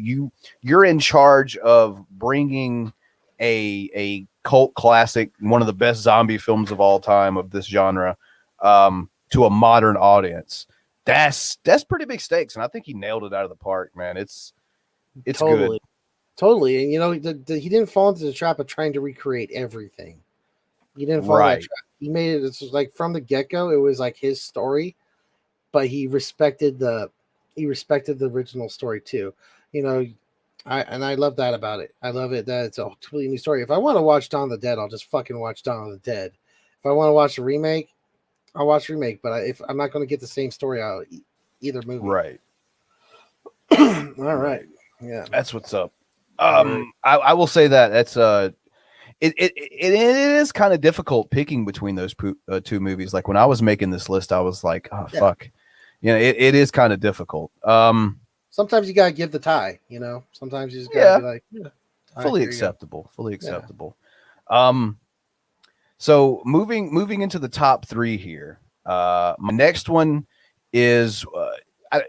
you're in charge of bringing a cult classic, one of the best zombie films of all time of this genre, to a modern audience. That's pretty big stakes, and I think he nailed it out of the park, man. It's good. totally, totally. And he didn't fall into the trap of trying to recreate everything. He didn't fall in that Right. trap. He made it. It's just like from the get go, it was like his story, but he respected the original story too. You know, I love that about it. I love it that it's a completely new story. If I want to watch Dawn of the Dead, I'll just fucking watch Dawn of the Dead. If I want to watch a remake, I'll watch remake. But if I'm not going to get the same story out of either movie. Right. All right, Right. yeah, That's what's up. all right, I will say that that's it is kind of difficult picking between those two movies. Like when I was making this list, I was like, oh yeah. fuck, it is kind of difficult. Sometimes you gotta give the tie. Sometimes you just gotta Yeah, be like, yeah, tie, fully here you go. acceptable, fully Yeah. acceptable. Um, so moving into the top three here. My next one is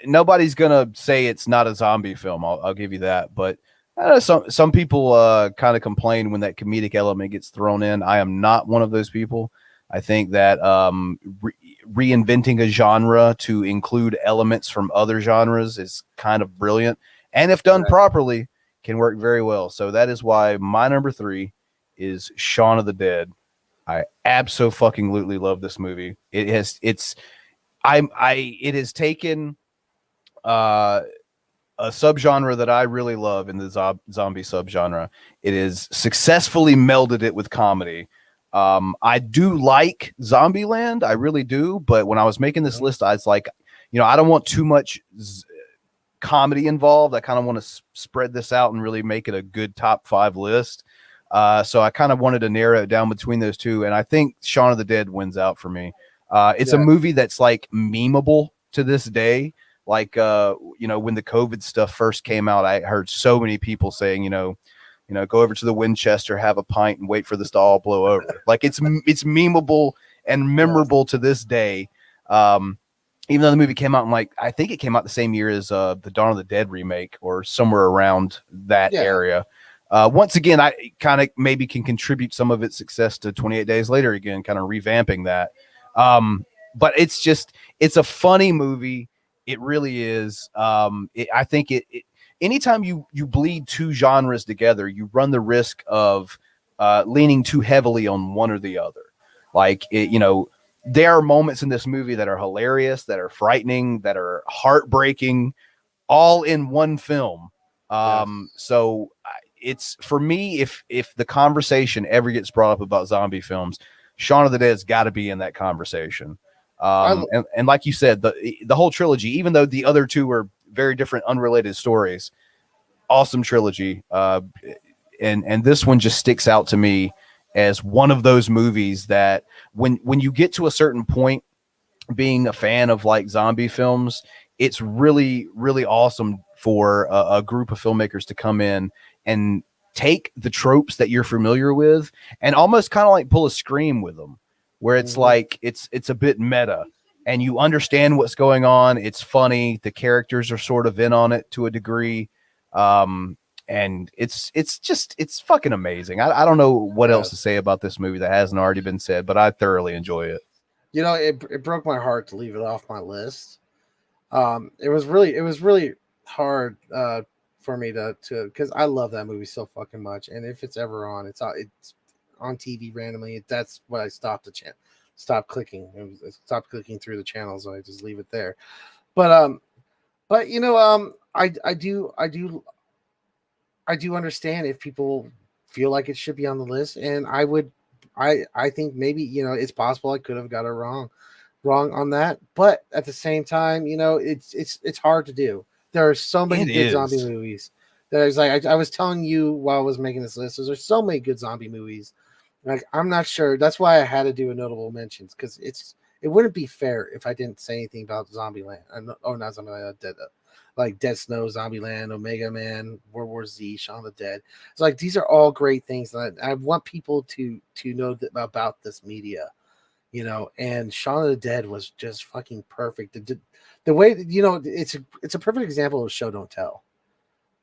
nobody's gonna say it's not a zombie film. I'll give you that, but some people kind of complain when that comedic element gets thrown in. I am not one of those people. I think that reinventing a genre to include elements from other genres is kind of brilliant, and if done Exactly. properly, can work very well. So that is why my number three is Shaun of the Dead. I absolutely love this movie. It has taken uh a subgenre that I really love in the zombie subgenre. It is successfully melded it with comedy. I do like Zombieland, I really do, but when I was making this Mhm. list, I was like, I don't want too much comedy involved. I kind of want to spread this out and really make it a good top five list. So I kind of wanted to narrow it down between those two, and I think Shaun of the Dead wins out for me. It's a Yeah. movie that's like memeable to this day. Like when the COVID stuff first came out, I heard so many people saying, go over to the Winchester, have a pint, and wait for this to all blow over. Like it's memeable and memorable to this day. Even though the movie came out in I think it came out the same year as the Dawn of the Dead remake or somewhere around that Yeah. area. Once again, I kind of maybe can contribute some of its success to 28 Days Later again, kind of revamping that. But it's a funny movie. It really is. I think anytime you bleed two genres together, you run the risk of leaning too heavily on one or the other. There are moments in this movie that are hilarious, that are frightening, that are heartbreaking, all in one film. So it's for me, if the conversation ever gets brought up about zombie films, Shaun of the Dead's got to be in that conversation. And like you said, the whole trilogy, even though the other two are very different, unrelated stories, awesome trilogy. And this one just sticks out to me as one of those movies that when you get to a certain point, being a fan of like zombie films, it's really, really awesome for a group of filmmakers to come in and take the tropes that you're familiar with and almost kind of like pull a Scream with them, where it's like it's a bit meta and you understand what's going on. It's funny. The characters are sort of in on it to a degree. And it's fucking amazing. I don't know what else to say about this movie that hasn't already been said, but I thoroughly enjoy it. It broke my heart to leave it off my list. It was really hard for me to because I love that movie so fucking much, and if it's ever on, it's on TV randomly. That's what I stopped stop clicking. Stopped clicking through the channels, so I just leave it there. But I do understand if people feel like it should be on the list, and I think maybe it's possible I could have got it wrong on that, but at the same time, it's hard to do. There are so many good zombie movies. There's I was telling you while I was making this list, there's so many good zombie movies. Like I'm not sure. That's why I had to do a notable mentions because it wouldn't be fair if I didn't say anything about Zombieland. Not Zombieland, like Dead Snow, Zombieland, Omega Man, World War Z, Shaun of the Dead. It's like these are all great things that I want people to know about this media, And Shaun of the Dead was just fucking perfect. The way it's a perfect example of show don't tell.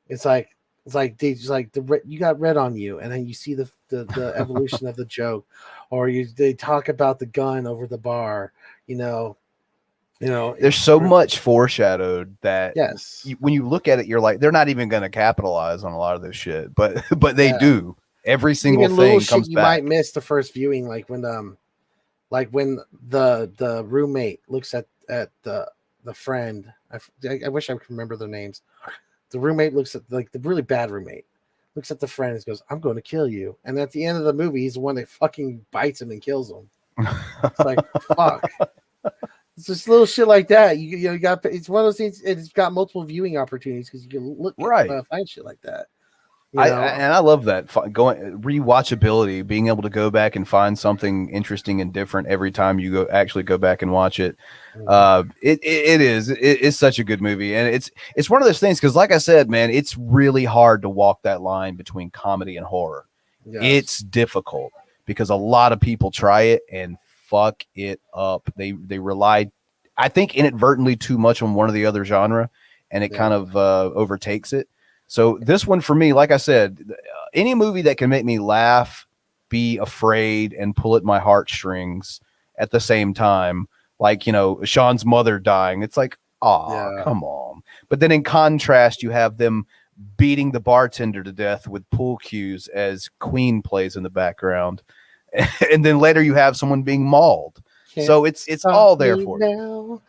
It's like you got red on you, and then you see the evolution of the joke, or they talk about the gun over the bar, There's so much foreshadowed that yes, when you look at it, you're like, they're not even going to capitalize on a lot of this shit, but they do. Every single even little thing shit comes you back. might miss the first viewing, like when the roommate looks at the friend. I wish I could remember their names. The roommate looks at the really bad roommate looks at the friend and goes, "I'm going to kill you." And at the end of the movie, he's the one that fucking bites him and kills him. It's like fuck. It's just little shit like that. You got it's one of those things. It's got multiple viewing opportunities because you can look find shit like that. I love that going rewatchability, being able to go back and find something interesting and different every time you actually go back and watch it. It's such a good movie, and it's one of those things because, like I said, man, it's really hard to walk that line between comedy and horror. Yes. It's difficult because a lot of people try it and fuck it up. They rely, I think, inadvertently too much on one or the other genre, and it kind of overtakes it. So this one for me, like I said, any movie that can make me laugh, be afraid, and pull at my heartstrings at the same time, like, Sean's mother dying. It's like, come on. But then in contrast, you have them beating the bartender to death with pool cues as Queen plays in the background. And then later you have someone being mauled. So it's all there for you.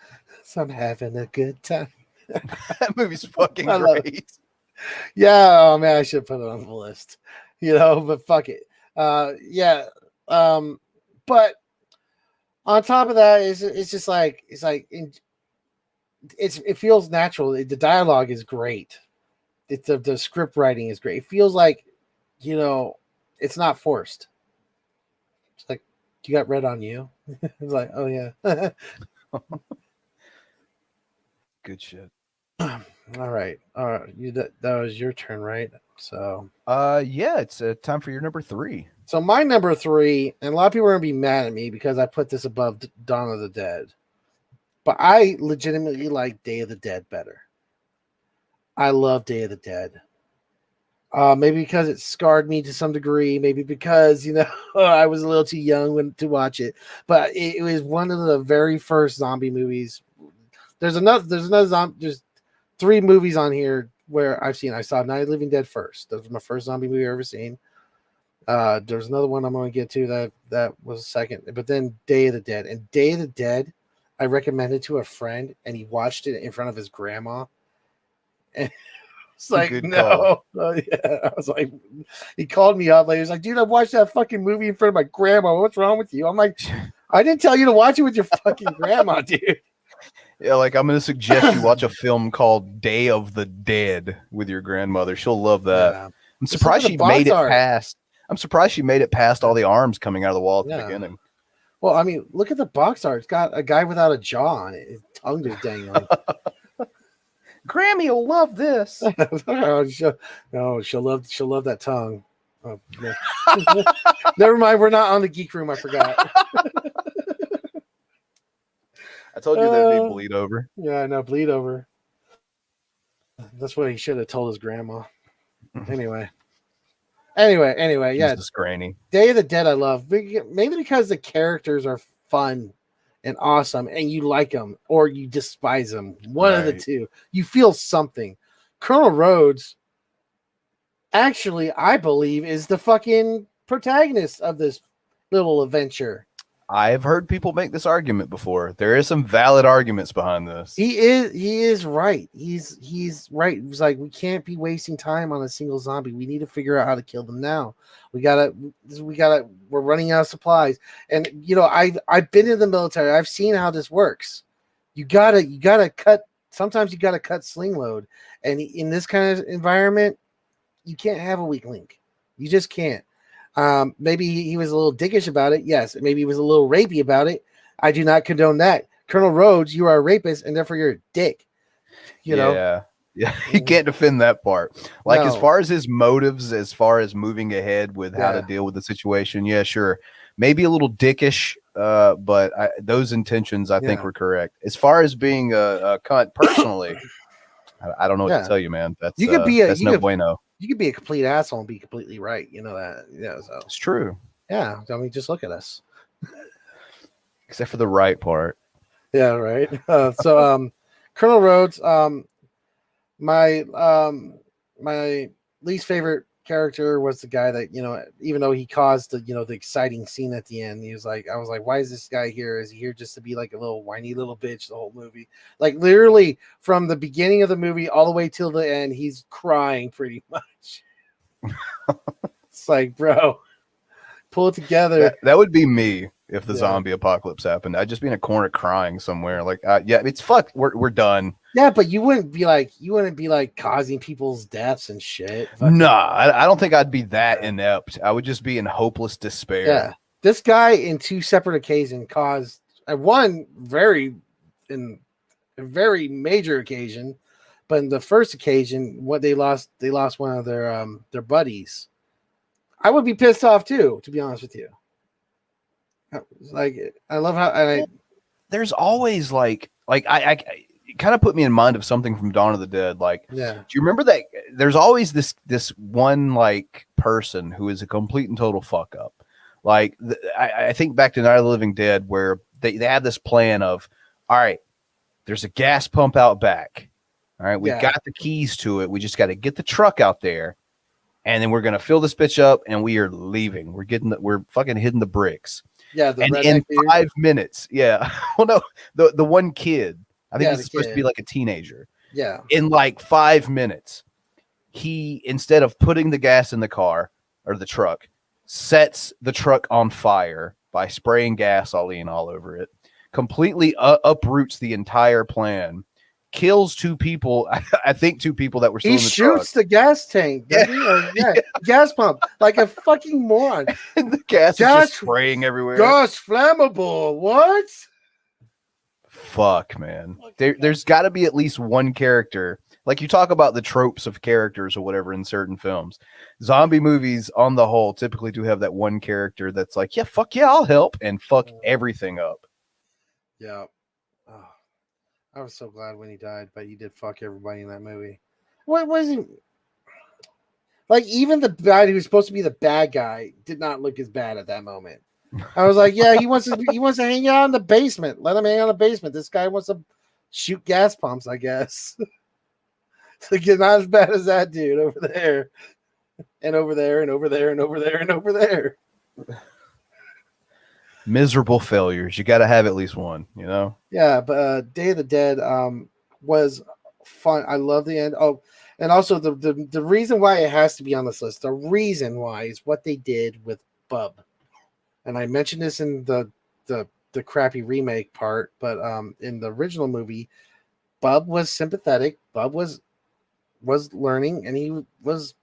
So I'm having a good time. That movie's fucking great. Yeah, oh man, I should put it on the list. But fuck it. But on top of that, it's just like it feels natural. The dialogue is great. The script writing is great. It feels like it It's not forced. It's like, you got red on you. It's like, oh yeah. Good shit. All right. That was your turn, right? So Yeah, it's time for your number 3. so my number 3, and a lot of people are gonna be mad at me because I put this above Dawn of the Dead, but I legitimately like Day of the Dead better. I love Day of the Dead. Maybe because it scarred me to some degree. Maybe because I was a little too young to watch it. But it was one of the very first zombie movies. There's 3 movies on here where I've seen. I saw Night of the Living Dead first. That was my first zombie movie I've ever seen. There's another one I'm going to get to that was second. But then Day of the Dead. And Day of the Dead, I recommended to a friend, and he watched it in front of his grandma. And it's like, Good no. Yeah. I was like, he called me up. Like, he was like, dude, I watched that fucking movie in front of my grandma. What's wrong with you? I'm like, I didn't tell you to watch it with your fucking grandma, dude. Yeah, like I'm going to suggest you watch a film called Day of the Dead with your grandmother. She'll love that. Yeah. I'm surprised she made it past. I'm surprised she made it past all the arms coming out of the wall at the beginning. Well, I mean, look at the box art. It's got a guy without a jaw on it. His tongue just dangling. Grammy will love this. she'll love that tongue. Oh, no. Never mind. We're not on the geek room. I forgot. I told you there'd be bleed over. Yeah, I know. Bleed over. That's what he should have told his grandma. Anyway. Yeah. Jesus, Granny. Day of the Dead I love. Mainly because the characters are fun and awesome, and you like them or you despise them. One of the two. You feel something. Colonel Rhodes, actually, I believe, is the fucking protagonist of this little adventure. I've heard people make this argument before. There is some valid arguments behind this. He is right. He's right. It's like, we can't be wasting time on a single zombie. We need to figure out how to kill them now. We're running out of supplies. And I've been in the military. I've seen how this works. You gotta cut. Sometimes you gotta cut sling load. And in this kind of environment, you can't have a weak link. You just can't. Maybe he was a little dickish about it. Yes. Maybe he was a little rapey about it. I do not condone that. Colonel Rhodes, you are a rapist, and therefore you're a dick. You know? Yeah. You can't defend that part. Like, as far as his motives, as far as moving ahead with how to deal with the situation, yeah, sure. Maybe a little dickish, but those intentions, I think, were correct. As far as being a cunt personally, I don't know what to tell you, man. That's no bueno. You could be a complete asshole and be completely right. You know that. Yeah, so it's true. Yeah, I mean, just look at us. Except for the right part. Yeah, right. So, Colonel Rhodes, my least favorite character was the guy that, even though he caused the exciting scene at the end, I was like, why is this guy here? Is he here just to be like a little whiny little bitch the whole movie? Like, literally from the beginning of the movie all the way till the end, he's crying pretty much. It's like, bro, pull it together. That would be me if the zombie apocalypse happened. I'd just be in a corner crying somewhere. Like, it's fucked. We're done. Yeah, but you wouldn't be like causing people's deaths and shit. Nah, I don't think I'd be that inept. I would just be in hopeless despair. Yeah, this guy in 2 separate occasions caused one very major occasion, but in the first occasion, what they lost one of their buddies. I would be pissed off too, to be honest with you. Like, I love how there's always like I it kind of put me in mind of something from Dawn of the Dead. Like, do you remember that there's always this one like person who is a complete and total fuck up? Like, I think back to Night of the Living Dead, where they have this plan of, all right, there's a gas pump out back. All right, we've got the keys to it. We just got to get the truck out there, and then we're gonna fill this bitch up, and we are leaving. We're fucking hitting the bricks. Yeah, and in 5 minutes, well, no, the one kid, I think he's supposed to be like a teenager. Yeah. In like 5 minutes, he, instead of putting the gas in the car or the truck, sets the truck on fire by spraying gasoline all over it, completely uproots the entire plan, kills two people. I think two people that were still He in the shoots the gas tank, doesn't he? Or, gas pump, like a fucking moron. and the gas is just spraying everywhere. Gas flammable. What? Fuck, man. There's got to be at least one character. Like you talk about the tropes of characters or whatever in certain films. Zombie movies, on the whole, typically do have that one character that's like, yeah, fuck yeah, I'll help, and fuck everything up. Yeah. Oh, I was so glad when he died, but he did fuck everybody in that movie. What was he? Like, even the guy who was supposed to be the bad guy did not look as bad at that moment. I was like, yeah, he wants to hang out in the basement. Let him hang out in the basement. This guy wants to shoot gas pumps, I guess. So get not as bad as that dude over there. And over there, and over there, and over there, and over there. Miserable failures. You got to have at least one, you know? Yeah, but Day of the Dead was fun. I love the end. Oh, and also the reason why it has to be on this list, the reason why is what they did with Bub. And I mentioned this in the crappy remake part, but in the original movie, Bub was sympathetic. Bub was learning, and he was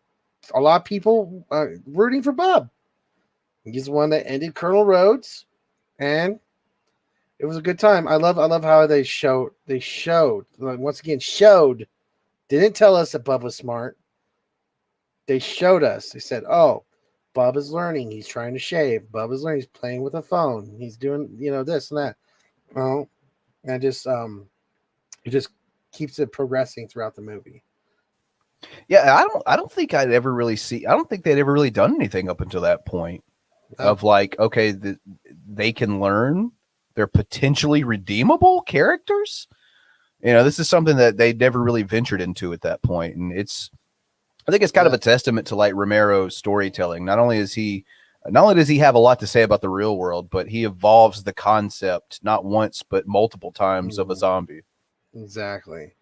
a lot of people rooting for Bub. He's the one that ended Colonel Rhodes, and it was a good time. I love how they showed like, once again showed, didn't tell us that Bub was smart. They showed us. They said, "Oh, Bub is learning. He's trying to shave. Bub is learning. He's playing with a phone. He's doing this and that." Well, and just it just keeps it progressing throughout the movie. Yeah, I don't think I'd ever really see. I don't think they'd ever really done anything up until that point of like, okay, they can learn. They're potentially redeemable characters. This is something that they never really ventured into at that point, and I think it's kind of a testament to like Romero's storytelling. Not only does he have a lot to say about the real world, but he evolves the concept not once but multiple times of a zombie. Exactly.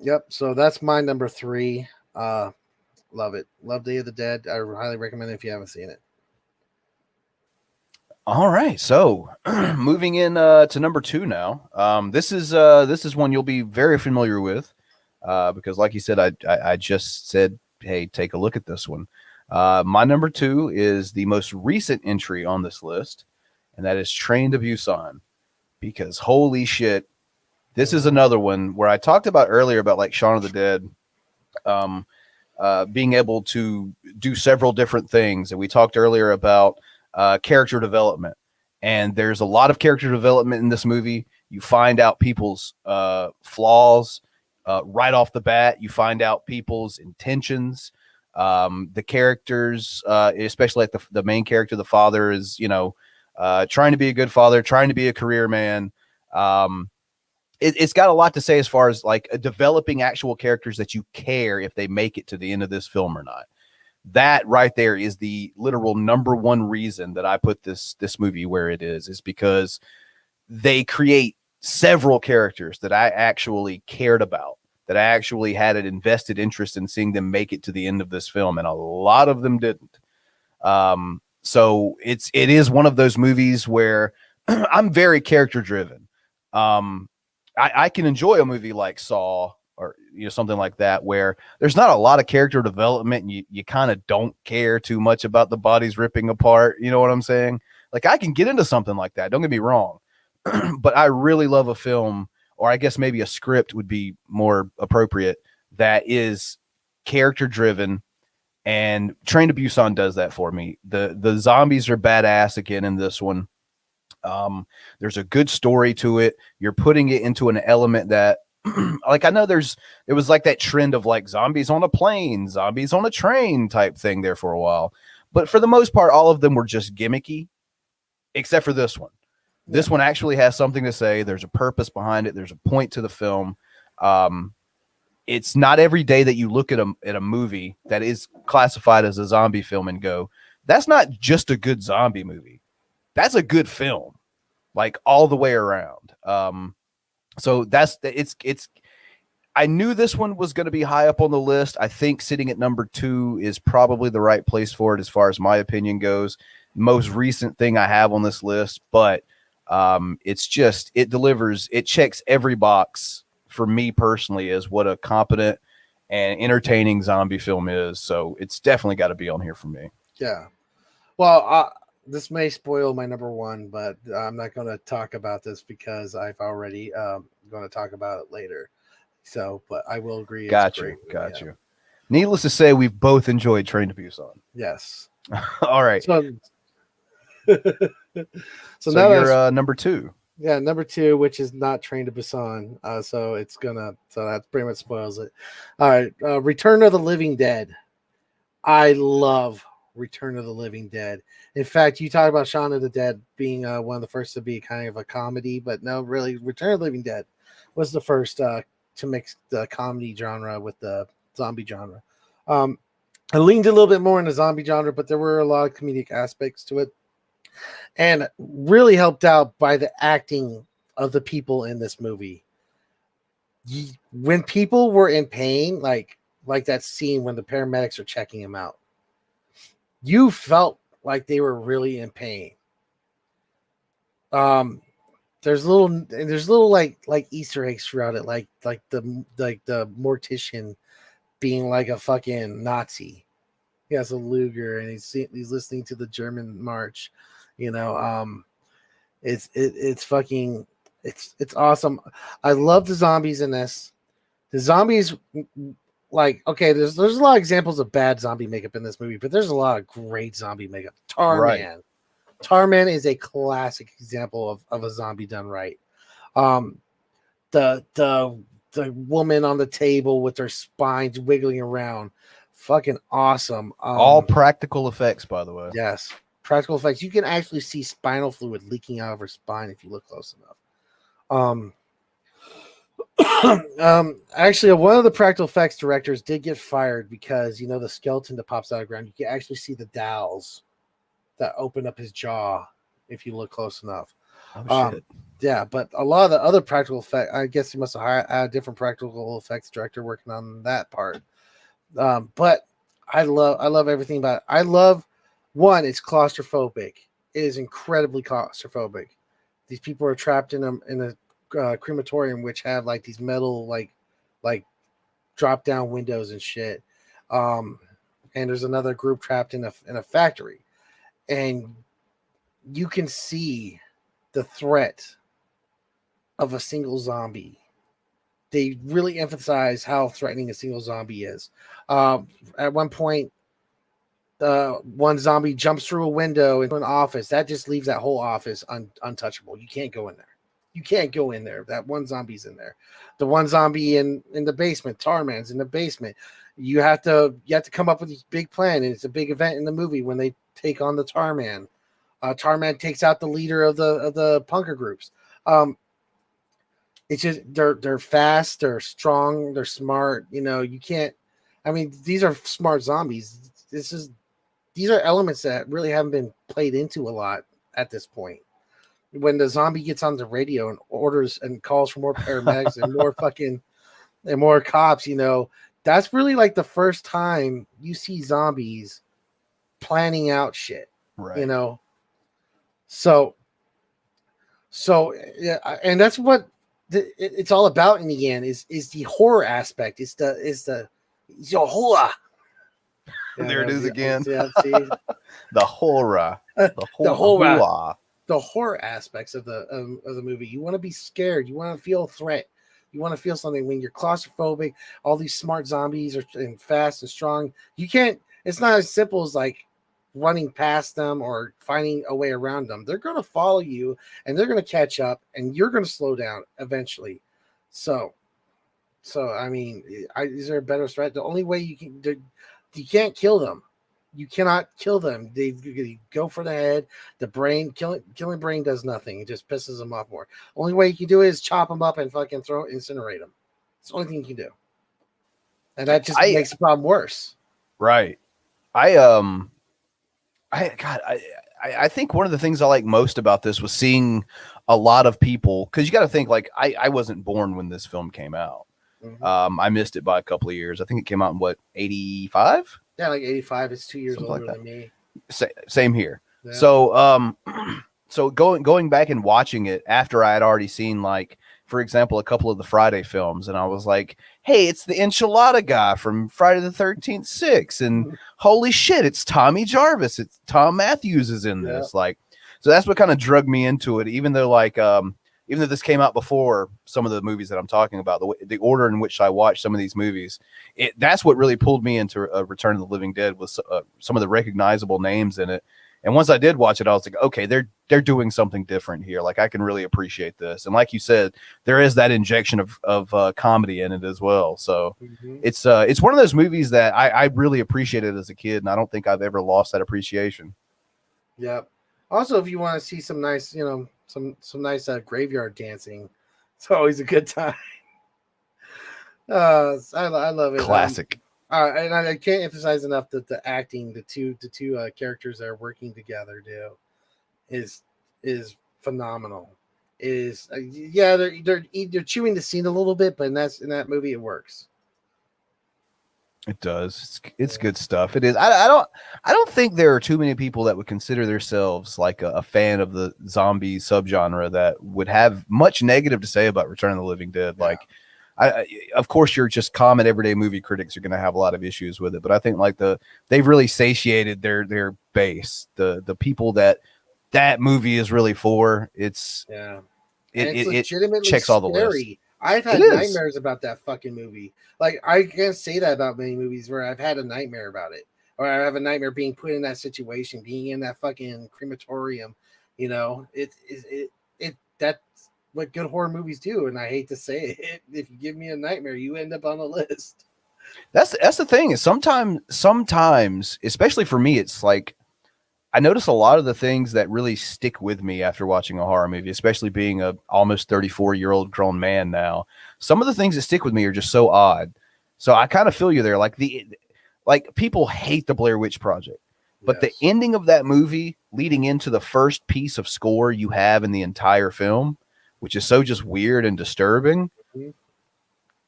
Yep. So that's my number 3. Love it. Love Day of the Dead. I highly recommend it if you haven't seen it. All right. So moving in to number 2 now. This is one you'll be very familiar with because, like you said, I just said, hey, take a look at this one. My number 2 is the most recent entry on this list, and that is Train to Busan. Because holy shit. This is another one where I talked about earlier about like Shaun of the Dead being able to do several different things. And we talked earlier about character development. And there's a lot of character development in this movie. You find out people's flaws right off the bat. You find out people's intentions. The characters, especially like the main character, the father is, trying to be a good father, trying to be a career man. It's got a lot to say as far as like developing actual characters that you care if they make it to the end of this film or not. That right there is the literal number one reason that I put this movie where it is because they create several characters that I actually cared about, that I actually had an invested interest in seeing them make it to the end of this film, and a lot of them didn't. So it is one of those movies where I'm very character driven. I can enjoy a movie like Saw or something like that where there's not a lot of character development and you kind of don't care too much about the bodies ripping apart. You know what I'm saying? Like I can get into something like that. Don't get me wrong. But I really love a film, or I guess maybe a script would be more appropriate, that is character driven, and Train to Busan does that for me. The zombies are badass again in this one. There's a good story to it. You're putting it into an element that like I know there was like that trend of like zombies on a plane, zombies on a train type thing there for a while. But for the most part, all of them were just gimmicky, except for this one. This one actually has something to say. There's a purpose behind it. There's a point to the film. It's not every day that you look at a movie that is classified as a zombie film and go, that's not just a good zombie movie. That's a good film, like all the way around. So it's I knew this one was going to be high up on the list. I think sitting at number 2 is probably the right place for it as far as my opinion goes. Most recent thing I have on this list, but it delivers. It checks every box for me personally is what a competent and entertaining zombie film is. So it's definitely got to be on here for me. Yeah. Well, this may spoil my number one, but I'm not going to talk about this because I've already going to talk about it later. So, but I will agree. It's Got great. you. Got you. Needless to say, we've both enjoyed Train to Busan. Yes. All right. So, so now you're number two. Yeah, number two, which is not Train to Busan. So that pretty much spoils it. All right. Return of the Living Dead. I love Return of the Living Dead. In fact, you talk about Shaun of the Dead being one of the first to be kind of a comedy, but no, really, Return of the Living Dead was the first to mix the comedy genre with the zombie genre. I leaned a little bit more in the zombie genre, but there were a lot of comedic aspects to it, and really helped out by the acting of the people in this movie. When people were in pain, like that scene when the paramedics are checking him out, you felt like they were really in pain. There's little like Easter eggs throughout it, like the mortician being like a fucking Nazi. He has a Luger and he's listening to the German march. It's fucking it's awesome. I love the zombies in this. The zombies, like, okay, there's a lot of examples of bad zombie makeup in this movie, but there's a lot of great zombie makeup. Tarman. Right. Tarman is a classic example of a zombie done right. The woman on the table with her spines wiggling around, fucking awesome. All practical effects, by the way. Yes, practical effects. You can actually see spinal fluid leaking out of her spine if you look close enough. Actually, one of the practical effects directors did get fired because the skeleton that pops out of the ground, you can actually see the dowels that open up his jaw if you look close enough. Oh shit. Yeah, but a lot of the other practical effects, I guess he must have hired a different practical effects director working on that part. But I love everything about it. I love, one, it's claustrophobic. It is incredibly claustrophobic. These people are trapped in a crematorium, which have like these metal like drop down windows and shit. And there's another group trapped in a factory, and you can see the threat of a single zombie. They really emphasize how threatening a single zombie is. At one point, one zombie jumps through a window into an office. That just leaves that whole office untouchable. You can't go in there. You can't go in there. That one zombie's in there. The one zombie in the basement, Tarman's in the basement. You have to come up with this big plan, and it's a big event in the movie when they take on the Tarman. Tarman takes out the leader of the punker groups. It's just they're fast, they're strong, they're smart. You can't. I mean, these are smart zombies. These are elements that really haven't been played into a lot at this point. When the zombie gets on the radio and orders and calls for more paramedics and more cops, that's really like the first time you see zombies planning out shit. Right. So yeah, and that's what it's all about in the end is the horror aspect. It's the horror. Yeah, there it is again. Yeah, see? The horror. The horror aspects of the movie. You want to be scared. You want to feel threat. You want to feel something when you're claustrophobic. All these smart zombies are and fast and strong. You can't. It's not as simple as like running past them or finding a way around them. They're going to follow you and they're going to catch up, and you're going to slow down eventually. So I mean, is there a better threat? The only way you can't kill them. You cannot kill them. They go for the head. The brain, killing brain does nothing. It just pisses them off more. Only way you can do it is chop them up and fucking incinerate them. It's the only thing you can do. And that just makes the problem worse. Right. I think one of the things I like most about this was seeing a lot of people, because you got to think, like, I wasn't born when this film came out. Mm-hmm. I missed it by a couple of years. I think it came out in 85? Yeah, like 85. It's 2 years older than me. Same here. Yeah. So going back and watching it after I had already seen like for example, a couple of the Friday films, and I was like, hey, it's the enchilada guy from Friday the 13th 6, and holy shit, it's Tommy Jarvis. It's Tom Matthews is in this. Like, so that's what kind of drug me into it, even though even though this came out before some of the movies that I'm talking about, the order in which I watched some of these movies, that's what really pulled me into Return of the Living Dead, was some of the recognizable names in it. And once I did watch it, I was like, okay, they're doing something different here. Like, I can really appreciate this. And like you said, there is that injection of comedy in it as well. So it's one of those movies that I really appreciated as a kid, and I don't think I've ever lost that appreciation. Yep. Also, if you want to see some nice, some nice graveyard dancing, it's always a good time. I love it. Classic. And I can't emphasize enough that the acting, the two characters that are working together is phenomenal. They're chewing the scene a little bit, but in that movie it works. It does. It's good stuff. It is. I don't think there are too many people that would consider themselves like a fan of the zombie subgenre that would have much negative to say about Return of the Living Dead. Yeah. Like, of course, you're just common everyday movie critics are going to have a lot of issues with it, but I think like they've really satiated their base, the people that movie is really for. It's legitimately it checks all the lists. I've had nightmares about that fucking movie. Like, I can't say that about many movies where I've had a nightmare about it, or I have a nightmare being put in that situation, being in that fucking crematorium. That's what good horror movies do, and I hate to say it. If you give me a nightmare, you end up on the list. That's the thing is sometimes, especially for me, it's like I notice a lot of the things that really stick with me after watching a horror movie, especially being a almost 34-year-old grown man now. Some of the things that stick with me are just so odd. So I kind of feel you there. Like people hate the Blair Witch Project, but the ending of that movie leading into the first piece of score you have in the entire film, which is so just weird and disturbing,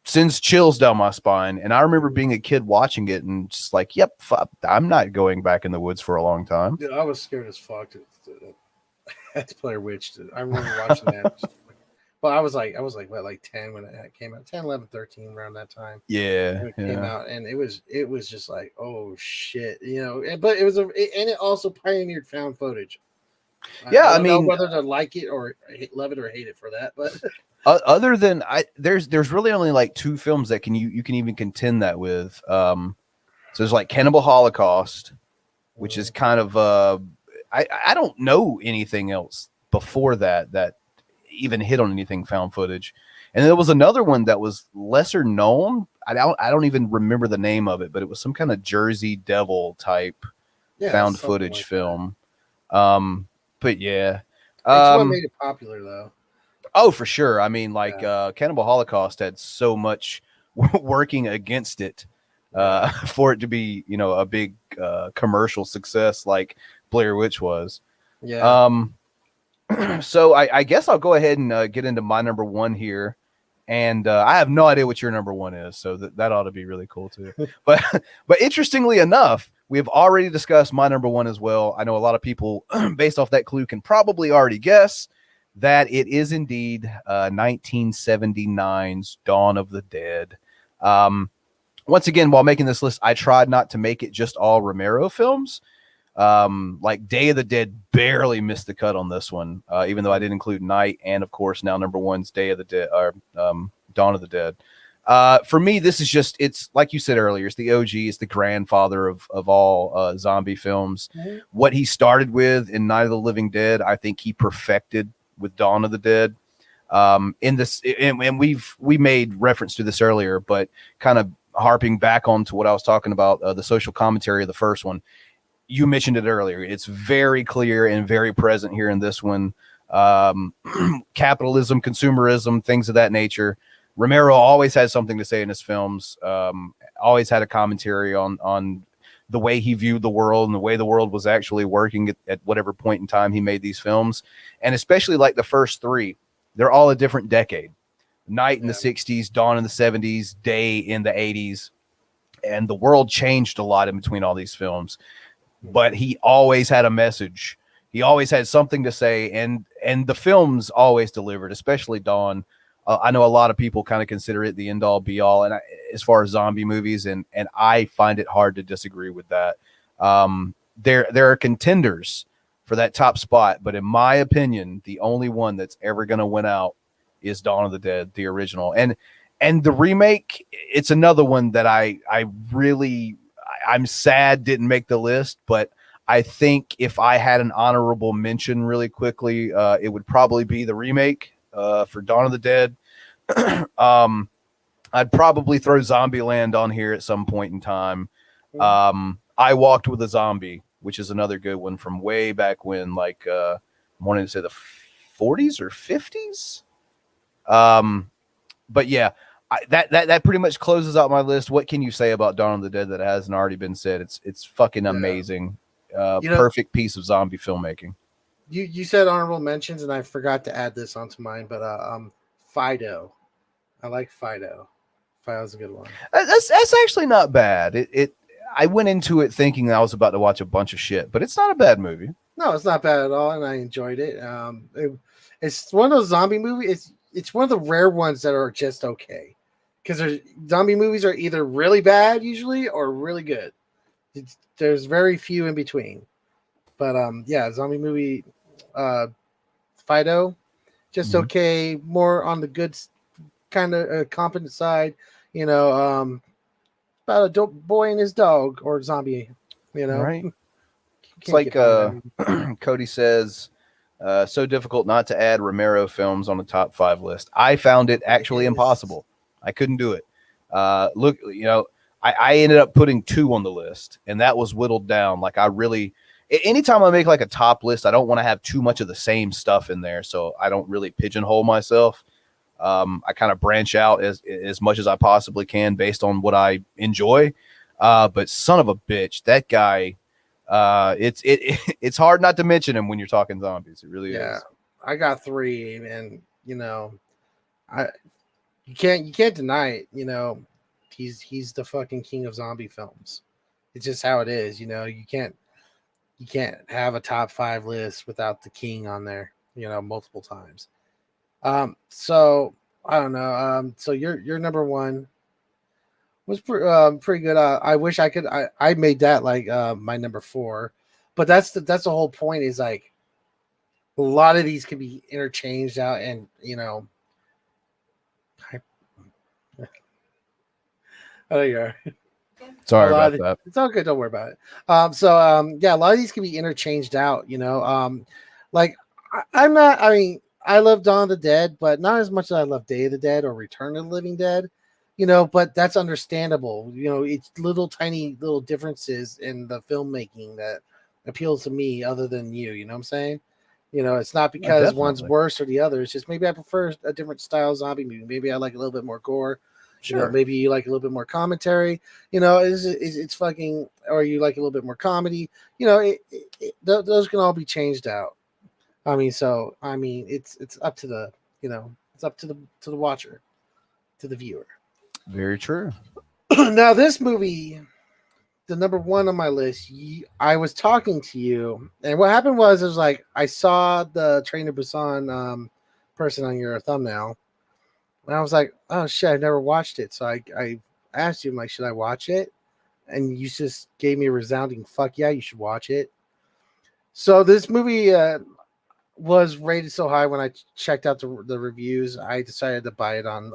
sends chills down my spine. And I remember being a kid watching it and just like, yep, I'm not going back in the woods for a long time. Dude, I was scared as fuck to Blair Witch. I remember watching that. But I was like, what, like 10 when it came out, 10, 11, 13, around that time. Yeah. When it came out, and it was just like, oh shit, but it was and it also pioneered found footage. Yeah. I mean, know whether to like it or love it or hate it for that, but other than there's really only like two films that you can even contend that with. So there's like Cannibal Holocaust, which is kind of I don't know anything else before that even hit on anything found footage. And there was another one that was lesser known. I don't even remember the name of it, but it was some kind of Jersey Devil type found footage like film. But yeah. It's what made it popular though. Oh, for sure. I mean, like Cannibal Holocaust had so much working against it for it to be, a big commercial success like Blair Witch was. Yeah. So I guess I'll go ahead and get into my number one here. And I have no idea what your number one is, so that ought to be really cool too. But interestingly enough, we have already discussed my number one as well. I know a lot of people, based off that clue, can probably already guess that it is indeed 1979's Dawn of the Dead. Once again, while making this list, I tried not to make it just all Romero films. Like Day of the Dead barely missed the cut on this one, even though I did include Night and, of course, now number one's Day of the Dead, or Dawn of the Dead. For me, this is just, it's like you said earlier, it's the OG, it's the grandfather of all zombie films. Mm-hmm. What he started with in Night of the Living Dead, I think he perfected with Dawn of the Dead. In this, and we made reference to this earlier, but kind of harping back onto what I was talking about, the social commentary of the first one. You mentioned it earlier. It's very clear and very present here in this one. Capitalism, consumerism, things of that nature. Romero always had something to say in his films. Always had a commentary on the way he viewed the world and the way the world was actually working at whatever point in time he made these films. And especially like the first three, they're all a different decade. Night in the 60s, Dawn in the 70s, Day in the 80s. And the world changed a lot in between all these films. But he always had a message. He always had something to say. And the films always delivered, especially Dawn. I know a lot of people kind of consider it the end all be all, and as far as zombie movies, and I find it hard to disagree with that. There are contenders for that top spot, but in my opinion, the only one that's ever going to win out is Dawn of the Dead, the original, and the remake. It's another one that I'm sad didn't make the list, but I think if I had an honorable mention really quickly, it would probably be the remake for Dawn of the Dead. I'd probably throw Zombieland on here at some point in time. I Walked with a Zombie, which is another good one from way back when, like I wanted to say the 40s or 50s. But yeah, that pretty much closes out my list. What can you say about Dawn of the Dead that hasn't already been said? It's fucking amazing. Perfect piece of zombie filmmaking. You said honorable mentions, and I forgot to add this onto mine, but Fido. I like Fido. Fido's a good one. That's actually not bad. I went into it thinking I was about to watch a bunch of shit, but it's not a bad movie. No, it's not bad at all, and I enjoyed it. It's one of those zombie movies. It's one of the rare ones that are just okay, because zombie movies are either really bad usually or really good. There's very few in between. But yeah, zombie movie, Fido, just okay. More on the good kind of competent side, about a boy and his dog or zombie, Right. It's like Cody says, so difficult not to add Romero films on the top 5 list. I found it actually impossible. I couldn't do it. Look, I ended up putting 2 on the list, and that was whittled down. Like anytime I make like a top list, I don't want to have too much of the same stuff in there, so I don't really pigeonhole myself. I kind of branch out as much as I possibly can based on what I enjoy. But son of a bitch, that guy, it's hard not to mention him when you're talking zombies. It really is. I got 3, and you can't deny it. He's the fucking king of zombie films. It's just how it is. You can't have a top 5 list without the king on there, multiple times. So I don't know. So your number 1 was pretty good. I wish I could. I made that like my number 4, but that's the whole point. Is like a lot of these can be interchanged out, and oh, you are. Sorry about that. It's all good. Don't worry about it. Yeah, a lot of these can be interchanged out. Like I'm not. I mean, I love Dawn of the Dead, but not as much as I love Day of the Dead or Return of the Living Dead. But that's understandable. It's tiny little differences in the filmmaking that appeals to me, other than you. You know what I'm saying? It's not because one's worse or the other. It's just maybe I prefer a different style zombie movie. Maybe I like a little bit more gore. Sure. Maybe you like a little bit more commentary. It's fucking, or you like a little bit more comedy. Those can all be changed out. It's up to the, it's up to the watcher, to the viewer. Very true. Now this movie, the number 1 on my list, I was talking to you, and what happened was like I saw the Train to Busan person on your thumbnail. And I was like, oh shit, I never watched it. So I asked you, I'm like, should I watch it? And you just gave me a resounding fuck yeah, you should watch it. So this movie was rated so high when I checked out the reviews, I decided to buy it on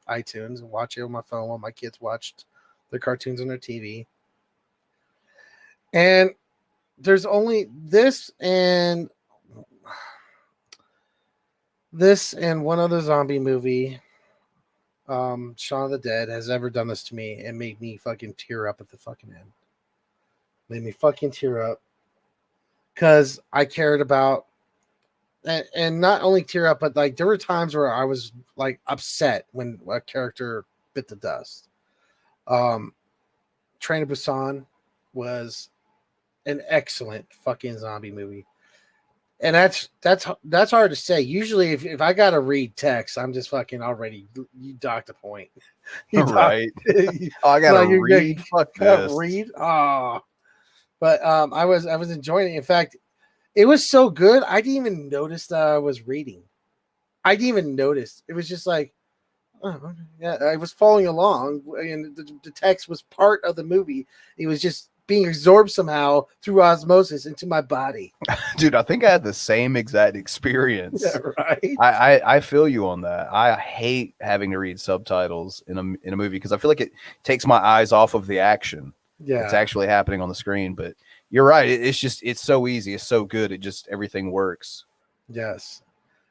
iTunes and watch it on my phone while my kids watched the cartoons on their TV. And there's only this and one other zombie movie, Shaun of the Dead, has ever done this to me and made me fucking tear up at the fucking end. Made me fucking tear up because I cared about, and not only tear up, but like there were times where I was like upset when a character bit the dust. Train to Busan was an excellent fucking zombie movie. And that's hard to say. Usually, if I gotta read text, I'm just fucking already. You docked a point. Right. I gotta read. Fuck this. Read. Oh, but I was enjoying it. In fact, it was so good I didn't even notice that I was reading. I didn't even notice. It was just like, oh, yeah, I was following along, and the text was part of the movie. It was just being absorbed somehow through osmosis into my body. Dude, I think I had the same exact Yeah, experience. right. I feel you on that. I hate having to read subtitles in a movie because I feel like it takes my eyes off of the action that's Yeah. actually happening on the screen. But you're right. It's so easy. It's so good. It just everything works. Yes.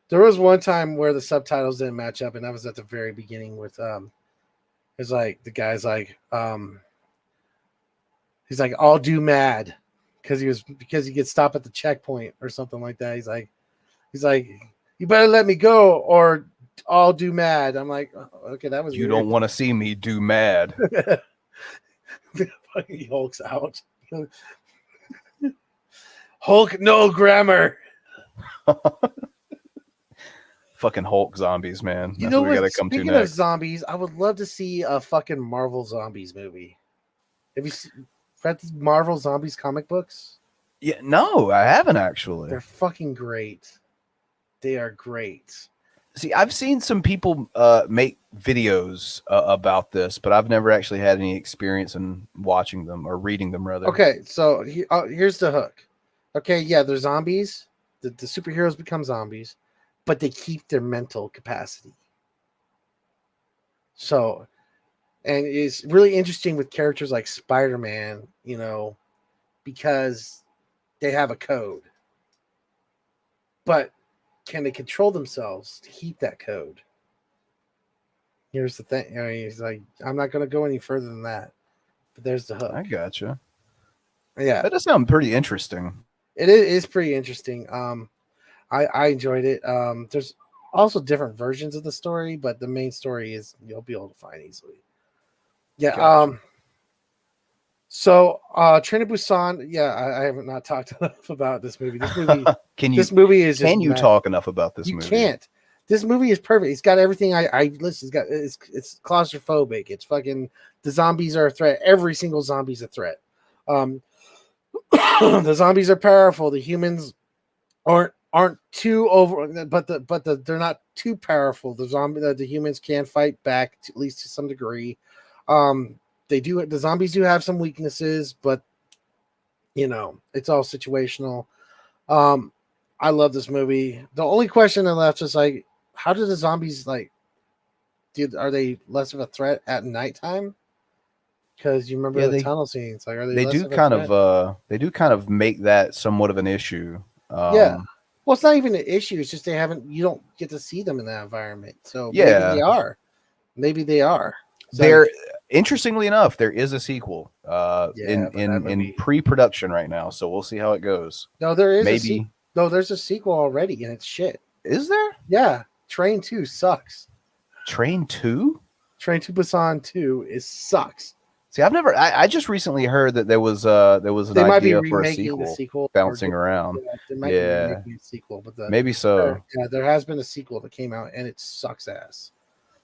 There was one time where the subtitles didn't match up, and that was at the very beginning with it's like the guy's like he's like all do mad because he gets stopped at the checkpoint or something like that. He's like you better let me go or all do mad. I'm like, oh, okay, that was You weird. don't want to see me do mad. He hulks out. Hulk no grammar. Fucking Hulk zombies, man. You That's know what we got what? to come to Speaking of next. zombies, I would love to see a fucking Marvel zombies movie. Have you read the Marvel zombies comic books? Yeah, no, I haven't actually. They're fucking great. They are great. See, I've seen some people make videos about this, but I've never actually had any experience in watching them or reading them, rather. Okay, so here's the hook. Okay, yeah, they're zombies. The superheroes become zombies, but they keep their mental capacity. So, and it's really interesting with characters like Spider-Man, because they have a code. But can they control themselves to keep that code? Here's the thing. He's like, I'm not going to go any further than that. But there's the hook. I gotcha. Yeah, That does sound pretty interesting. it is pretty interesting. I enjoyed it. There's also different versions of the story, but the main story is you'll be able to find easily. Yeah. Gotcha. So Train to Busan. Yeah, I have not talked enough about this movie. This movie. Can you This movie is. can you talk enough about this you movie? Can't. This movie is perfect. It's got everything I listen. It's claustrophobic. It's fucking the zombies are a threat. Every single zombie's a threat. The zombies are powerful. The humans aren't too over, but they're not too powerful. The humans can fight back at least to some degree. The zombies do have some weaknesses, but it's all situational. I love this movie. The only question I left is like, how do the zombies are they less of a threat at nighttime? Because you remember the tunnel scenes. Like, are they? They do kind of make that somewhat of an issue. Yeah. Well, it's not even an issue. It's just you don't get to see them in that environment. So yeah, maybe they are. Maybe they are. So, interestingly enough, there is a sequel in pre-production right now. So we'll see how it goes. No, there is maybe. No, there's a sequel already, and it's shit. Is there? Yeah. Train 2 sucks. Train 2? Train to Busan 2 sucks. See, I just recently heard that there was an idea for a sequel bouncing around. They might be remaking a sequel, but maybe so. There has been a sequel that came out, and it sucks ass.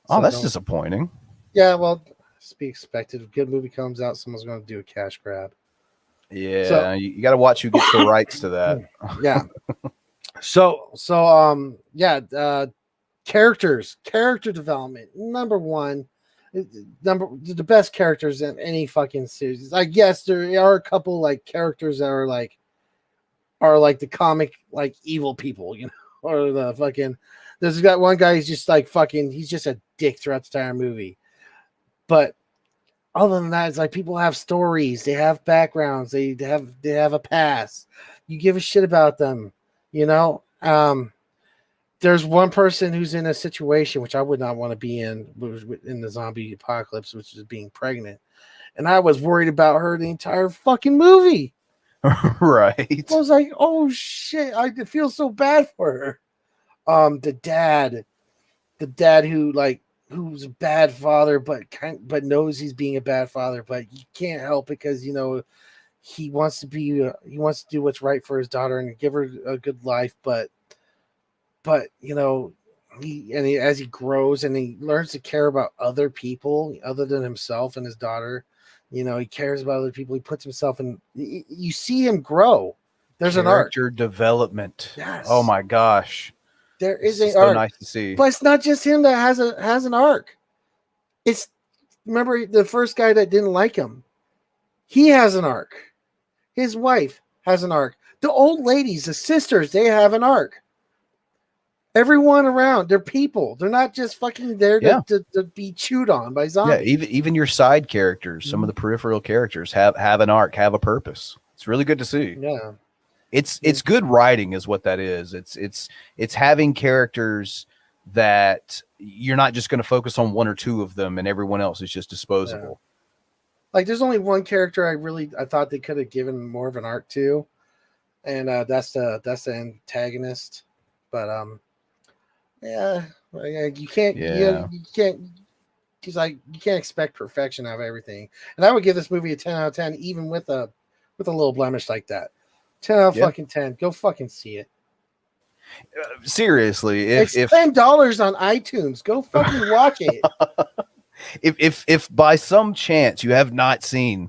So that's disappointing. Yeah, well, it's to be expected. If a good movie comes out, someone's going to do a cash grab. Yeah, so, you got to watch who gets the rights to that. Yeah. Character development. Number one, the best characters in any fucking series. I guess there are a couple characters that are the comic evil people, or the fucking. There's got one guy who's just he's just a dick throughout the entire movie. But other than that, it's people have stories, they have backgrounds, they have a past. You give a shit about them, There's one person who's in a situation which I would not want to be in the zombie apocalypse, which is being pregnant. And I was worried about her the entire fucking movie. Right. I was like, oh shit, I feel so bad for her. The dad who's a bad father, but knows he's being a bad father, but he can't help because he wants to do what's right for his daughter and give her a good life, but as he grows and he learns to care about other people other than himself and his daughter, he cares about other people. He puts himself in. You see him grow. There's an arc. Character development. Yes. Oh my gosh. There is It's an so arc, nice to see. but it's not just him that has an arc. It's remember the first guy that didn't like him. He has an arc. His wife has an arc. The old ladies, the sisters, they have an arc. Everyone around, they're people. They're not just fucking there to be chewed on by zombies. Yeah, even your side characters, some of the peripheral characters have an arc, have a purpose. It's really good to see. Yeah. It's good writing is what that is. It's having characters that you're not just going to focus on one or two of them and everyone else is just disposable. Yeah. Like there's only one character I thought they could have given more of an arc to, and that's the antagonist. But you can't because you can't expect perfection out of everything. And I would give this movie a 10 out of 10 even with a little blemish like that. 10 out of fucking 10. Go fucking see it. Seriously, it's $10 on iTunes. Go fucking watch it. If by some chance you have not seen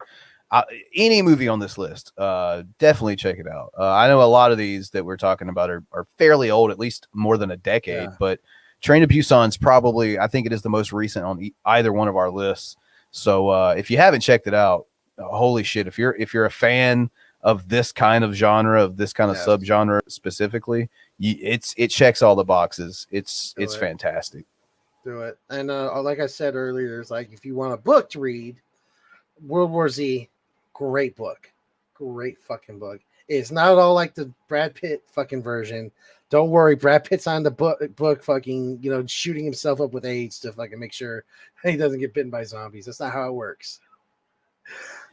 any movie on this list, definitely check it out. I know a lot of these that we're talking about are fairly old, at least more than a decade, but Train to Busan's probably, I think it is the most recent on either one of our lists. So if you haven't checked it out, holy shit, if you're a fan of this kind of genre, of this kind of subgenre specifically, it checks all the boxes. It's fantastic. Do it. And like I said earlier, there's like, if you want a book to read, World War Z, great book. Great fucking book. It's not all like the Brad Pitt fucking version. Don't worry, Brad Pitt's on the book fucking, shooting himself up with AIDS to fucking make sure he doesn't get bitten by zombies. That's not how it works.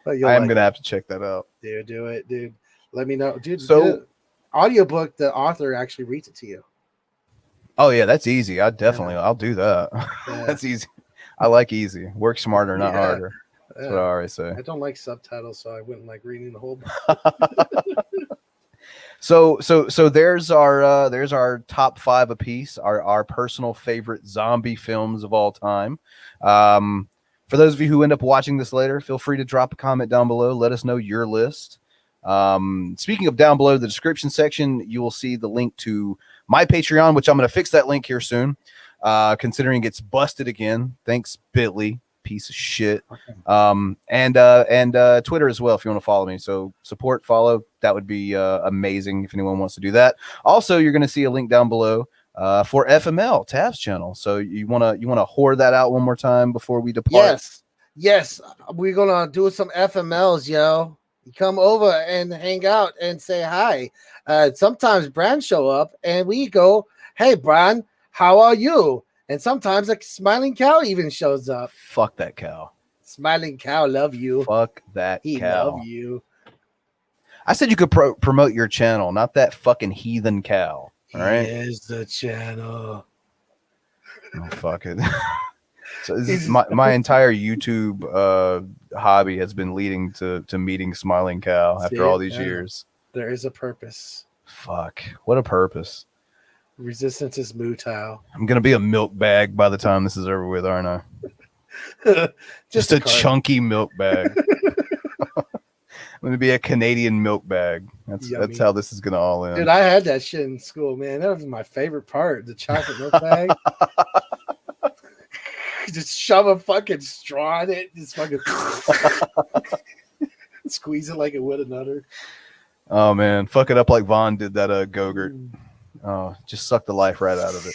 I am going to have to check that out. Dude, do it, dude. Let me know. Dude, so audiobook, the author actually reads it to you. Oh yeah, that's easy. I'll do that. Yeah. That's easy. I like easy. Work smarter, not harder. That's what I always say. I don't like subtitles, so I wouldn't like reading the whole book. So there's our top 5 apiece, our personal favorite zombie films of all time. For those of you who end up watching this later, feel free to drop a comment down below. Let us know your list. Speaking of down below the description section, you will see the link to my Patreon, which I'm going to fix that link here soon, considering it's busted again. Thanks, Bitly, piece of shit. And Twitter as well if you want to follow me. So support, follow. That would be amazing if anyone wants to do that. Also, you're going to see a link down below for FML, TAV's channel. So you want to whore that out one more time before we depart? Yes. We're going to do some FMLs, yo. You come over and hang out and say hi. Sometimes Bran show up and we go, hey, Bran, how are you? And sometimes a smiling cow even shows up. Fuck that cow. Smiling cow love you. Fuck that he cow. Love you. I said you could promote your channel, not that fucking heathen cow. All right. Here's the channel. Oh, fuck it. So this is my entire YouTube hobby has been leading to meeting Smiling Cow after all these years. There is a purpose. Fuck. What a purpose. Resistance is Mutao. I'm going to be a milk bag by the time this is over with, aren't I? Just a chunky milk bag. I'm going to be a Canadian milk bag. That's how this is going to all end. Dude, I had that shit in school, man. That was my favorite part, the chocolate milk bag. Just shove a fucking straw in it. Just fucking squeeze it like it would a nutter. Oh, man. Fuck it up like Vaughn did that Go-Gurt. Oh, just suck the life right out of it.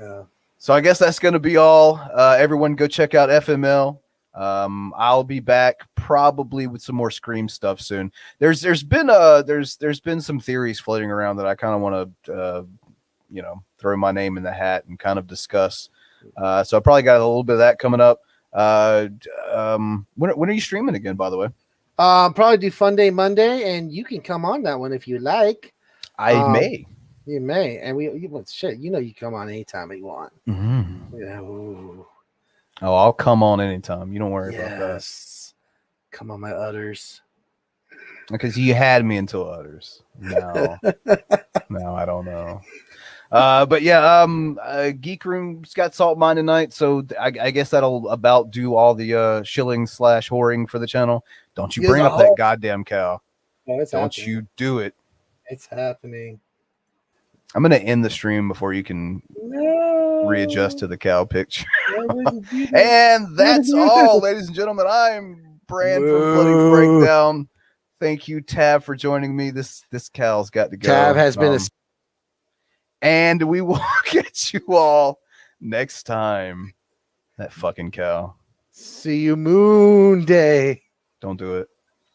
Yeah. So I guess that's going to be all. Everyone go check out FML. I'll be back probably with some more Scream stuff soon. There's been some theories floating around that I kind of want to throw my name in the hat and kind of discuss. So I probably got a little bit of that coming up. When are you streaming again, by the way? Probably do Fun Day Monday, and you can come on that one if you like. I may. You may, and you come on anytime you want. Mm-hmm. Yeah. Ooh. Oh, I'll come on anytime. You don't worry about that. Come on, my udders. Because you had me until udders. No, no, I don't know. But yeah, Geek Room's got Salt Mine tonight, so I guess that'll about do all the shilling / whoring for the channel. Don't you bring up that goddamn cow. Oh, don't you do it. It's happening. I'm gonna end the stream before you can No. readjust to the cow picture. Why would you do that? And that's all, ladies and gentlemen. I'm Brand from Bloody Breakdown. Thank you, Tav, for joining me. This cow's got to go. Tav has been and we will get you all next time. That fucking cow. See you Moon Day. Don't do it.